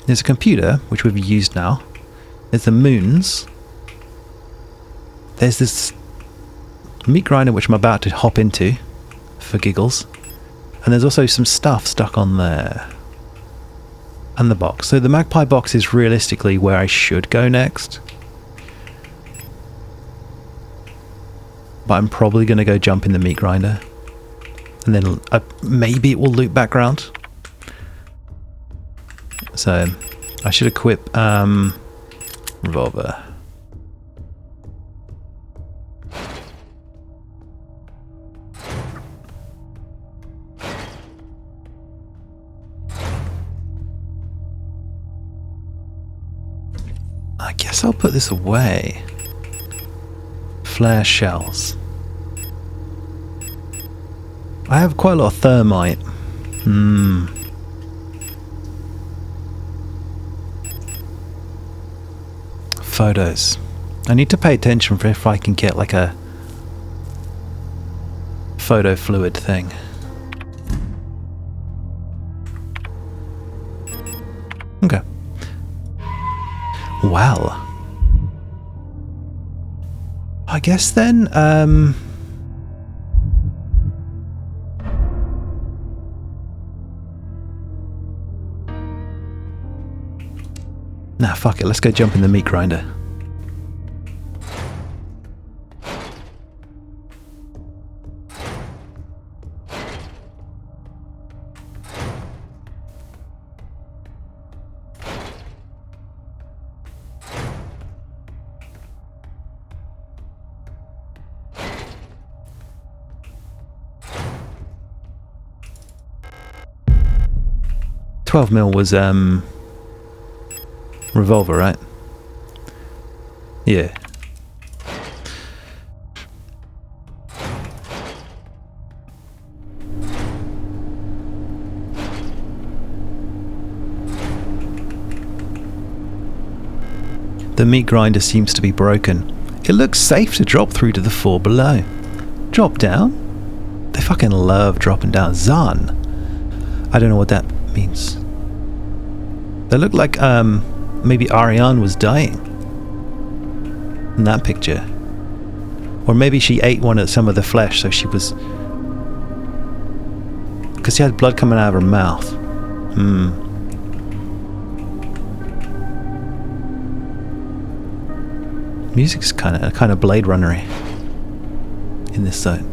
a computer, which we've used now. There's the moons. There's this meat grinder, which I'm about to hop into for giggles. And there's also some stuff stuck on there. And the box. So the magpie box is realistically where I should go next. But I'm probably going to go jump in the meat grinder. And then maybe it will loop back around. So I should equip revolver. I guess I'll put this away. Flare shells. I have quite a lot of thermite. Photos. I need to pay attention for if I can get like a photo fluid thing. Okay. Well. I guess then, nah, fuck it. Let's go jump in the meat grinder. $12 was revolver, right? Yeah. The meat grinder seems to be broken. It looks safe to drop through to the floor below. Drop down? They fucking love dropping down. Zan. I don't know what that means. They look like maybe Ariane was dying in that picture, or maybe she ate some of the flesh, so she was, because she had blood coming out of her mouth. Music's kind of Blade Runner-y in this zone.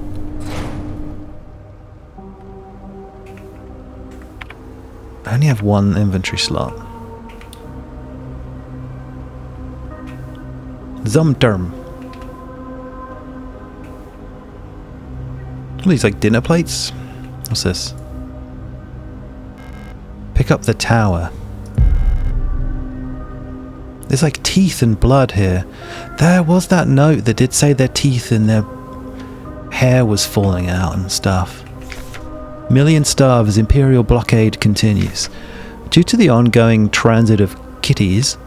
I only have one inventory slot. Zumterm. What are these, like dinner plates? What's this? Pick up the tower. There's like teeth and blood here. There was that note that did say their teeth and their hair was falling out and stuff. Million starve as Imperial blockade continues. Due to the ongoing transit of kitties,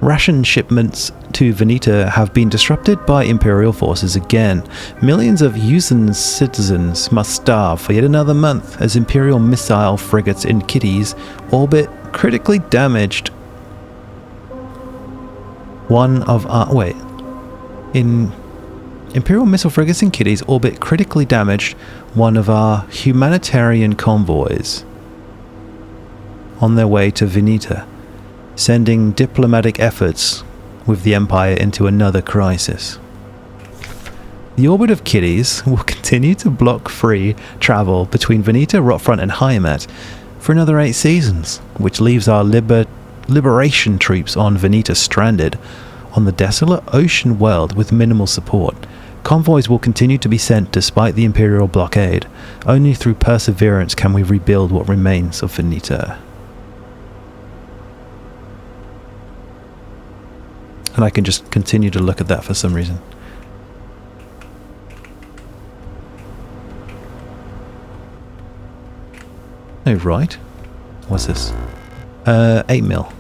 ration shipments to Veneta have been disrupted by Imperial forces again. Millions of Yuuzhan citizens must starve for yet another month as Imperial missile frigates in Kitties orbit critically damaged Imperial missile frigates in Kitties orbit critically damaged one of our humanitarian convoys on their way to Veneta, sending diplomatic efforts with the Empire into another crisis. The orbit of Kitties will continue to block free travel between Veneta, Rotfront and Heimat for another 8 seasons, which leaves our liberation troops on Veneta stranded on the desolate ocean world with minimal support. Convoys will continue to be sent despite the Imperial blockade. Only through perseverance can we rebuild what remains of Veneta. And I can just continue to look at that for some reason. Oh, right. What's this? 8 mil.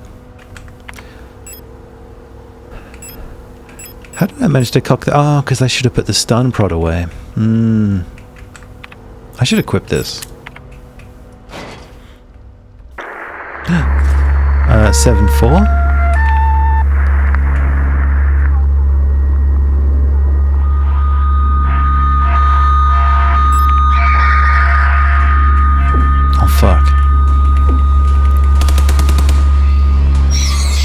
How did I manage to cock that? Oh, because I should have put the stun prod away. I should equip this. 7-4. Oh, fuck.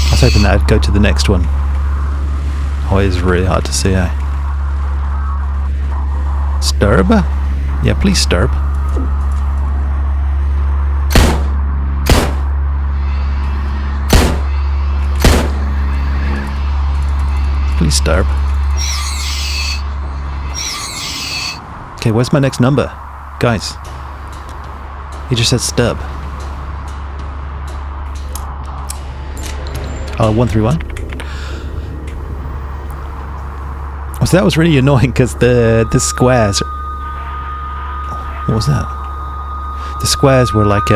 I was hoping that I'd go to the next one. Oh, it is really hard to see, eh? Sturb? Yeah, please sturb. Please sturb. Okay, where's my next number? Guys. He just said stub. Oh, 131? So that was really annoying because the squares. What was that? The squares were like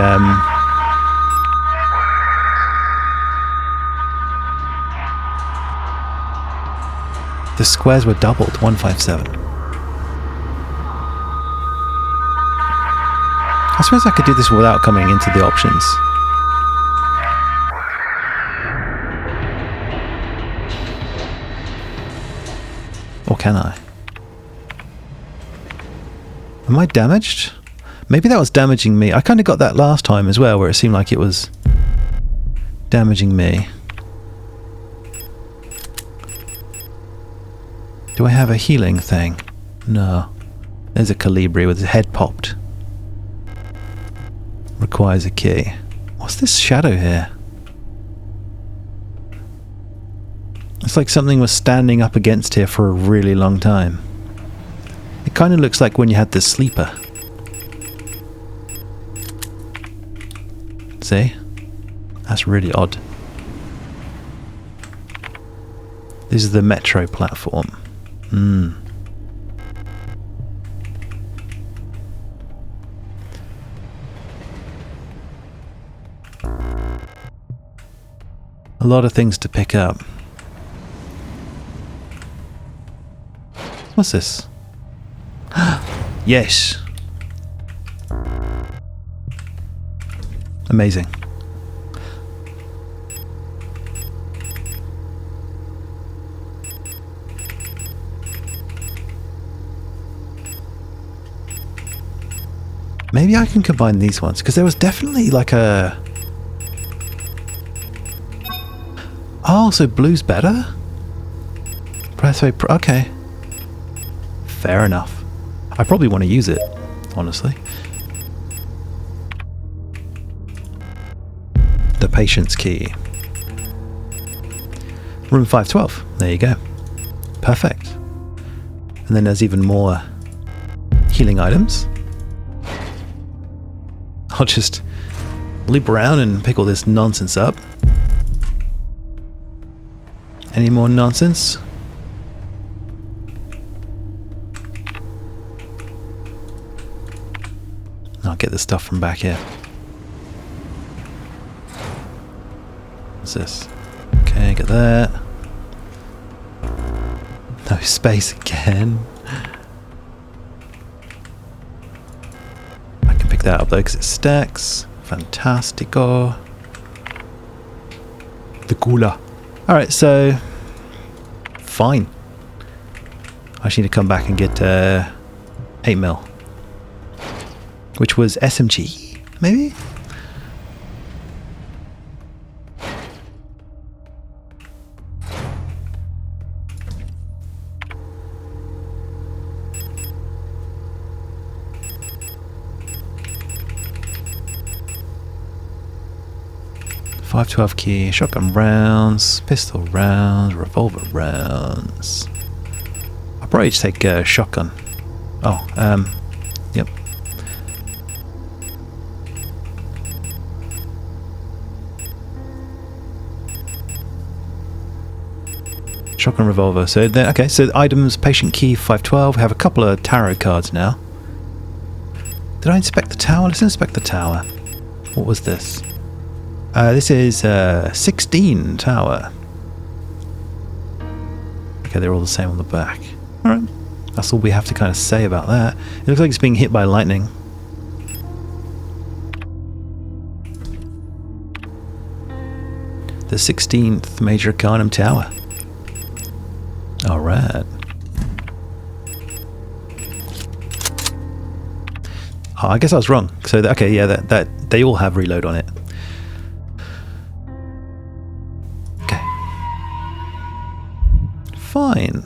the squares were doubled. 157. I suppose I could do this without coming into the options. Or can I? Am I damaged? Maybe that was damaging me. I kind of got that last time as well, where it seemed like it was damaging me. Do I have a healing thing? No. There's a Calibri with his head popped. Requires a key. What's this shadow here? It's like something was standing up against here for a really long time. It kind of looks like when you had this sleeper. See? That's really odd. This is the metro platform. A lot of things to pick up. What's this? Yes! Amazing. Maybe I can combine these ones, because there was definitely like a... Oh, so blue's better? Okay. Fair enough. I probably want to use it, honestly. The patience key. Room 512. There you go. Perfect. And then there's even more healing items. I'll just loop around and pick all this nonsense up. Any more nonsense? I'll get the stuff from back here. What's this? Okay, get that. No space again. I can pick that up though because it stacks. Fantastico. The cooler. Alright, so... Fine. I just need to come back and get 8 mil. Which was SMG, maybe? 512 key, shotgun rounds, pistol rounds, revolver rounds. I'll probably just take a shotgun. Oh, yep. Shotgun revolver. So there, okay, so items, patient key 512. We have a couple of tarot cards now. Did I inspect the tower? Let's inspect the tower. What was this? This is 16 tower. Okay, they're all the same on the back. Alright. That's all we have to kind of say about that. It looks like it's being hit by lightning. The 16th Major Arcanum Tower. Alright. Oh, I guess I was wrong. So, okay, yeah, that they all have reload on it. Okay. Fine.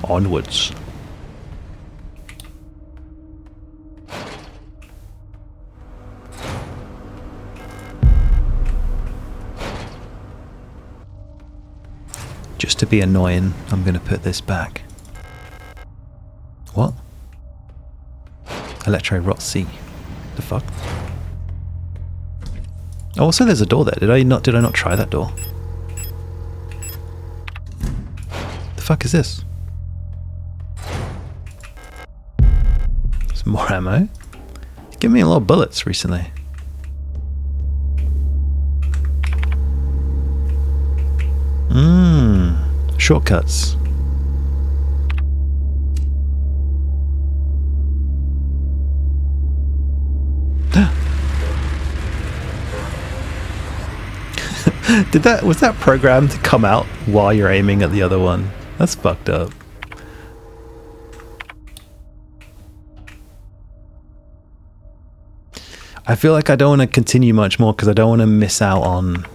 Onwards. Just to be annoying, I'm going to put this back. What? Electro Rot C. The fuck? Oh, also there's a door there. Did I not try that door? The fuck is this? Some more ammo. Give me a lot of bullets recently. Shortcuts. Was that programmed to come out while you're aiming at the other one? That's fucked up. I feel like I don't want to continue much more because I don't want to miss out on...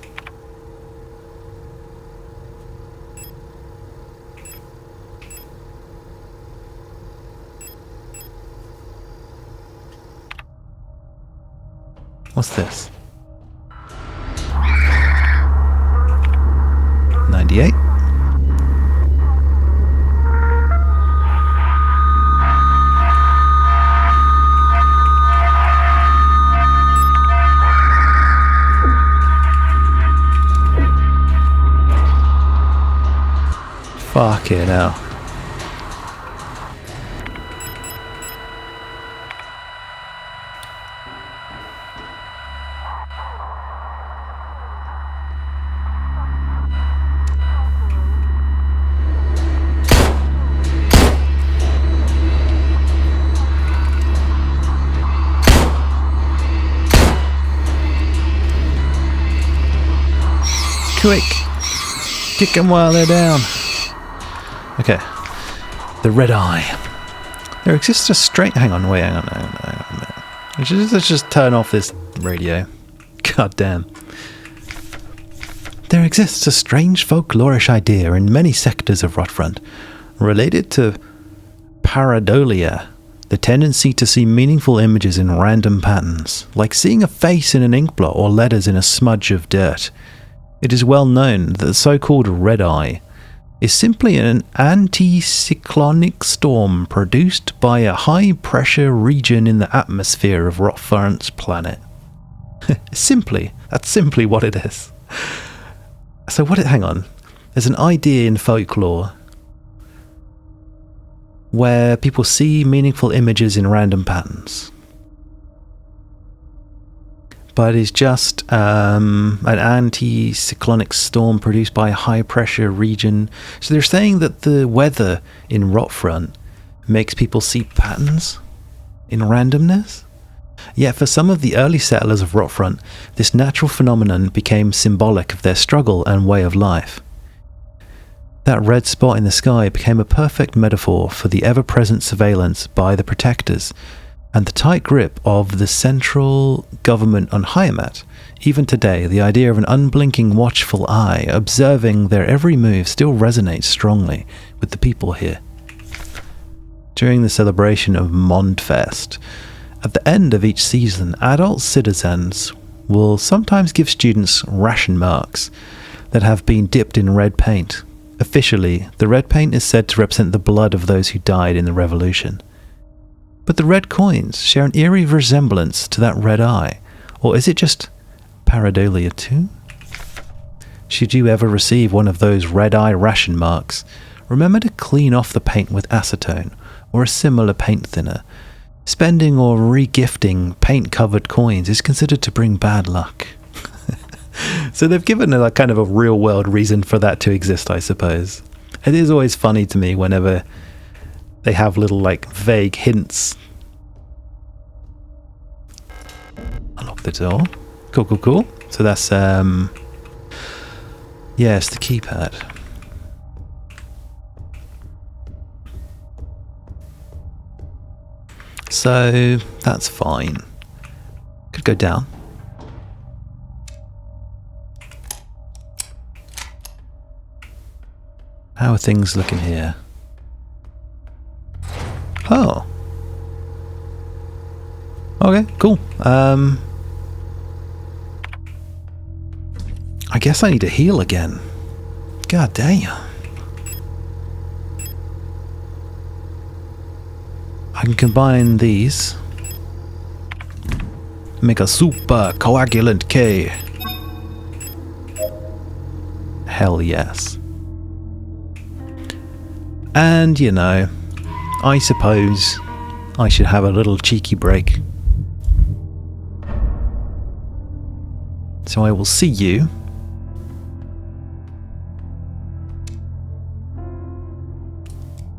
What's this? 98. Fucking hell. Quick! Kick them while they're down. Okay. The red eye. There exists a strange... Hang on, wait, hang on. Let's just turn off this radio. God damn. There exists a strange folklorish idea in many sectors of Rotfront, related to pareidolia, the tendency to see meaningful images in random patterns, like seeing a face in an ink blot or letters in a smudge of dirt. It is well known that the so-called red eye is simply an anticyclonic storm produced by a high-pressure region in the atmosphere of Rotfront's planet. That's simply what it is. So hang on. There's an idea in folklore where people see meaningful images in random patterns. But it's just an anticyclonic storm produced by a high-pressure region. So they're saying that the weather in Rotfront makes people see patterns in randomness? Yet for some of the early settlers of Rotfront, this natural phenomenon became symbolic of their struggle and way of life. That red spot in the sky became a perfect metaphor for the ever-present surveillance by the protectors and the tight grip of the central government on Heimat. Even today, the idea of an unblinking watchful eye observing their every move still resonates strongly with the people here. During the celebration of Mondfest, at the end of each season, adult citizens will sometimes give students ration marks that have been dipped in red paint. Officially, the red paint is said to represent the blood of those who died in the revolution. But the red coins share an eerie resemblance to that red eye, or is it just pareidolia too? Should you ever receive one of those red eye ration marks, remember to clean off the paint with acetone or a similar paint thinner. Spending or re-gifting paint-covered coins is considered to bring bad luck. So they've given a kind of a real-world reason for that to exist, I suppose. It is always funny to me whenever they have little, like, vague hints. Unlock the door. Cool, cool, cool. So that's, yeah, it's the keypad. So that's fine. Could go down. How are things looking here? Oh. Okay, cool. I guess I need to heal again. God damn. I can combine these. Make a super coagulant K. Hell yes. And, you know, I suppose I should have a little cheeky break. So I will see you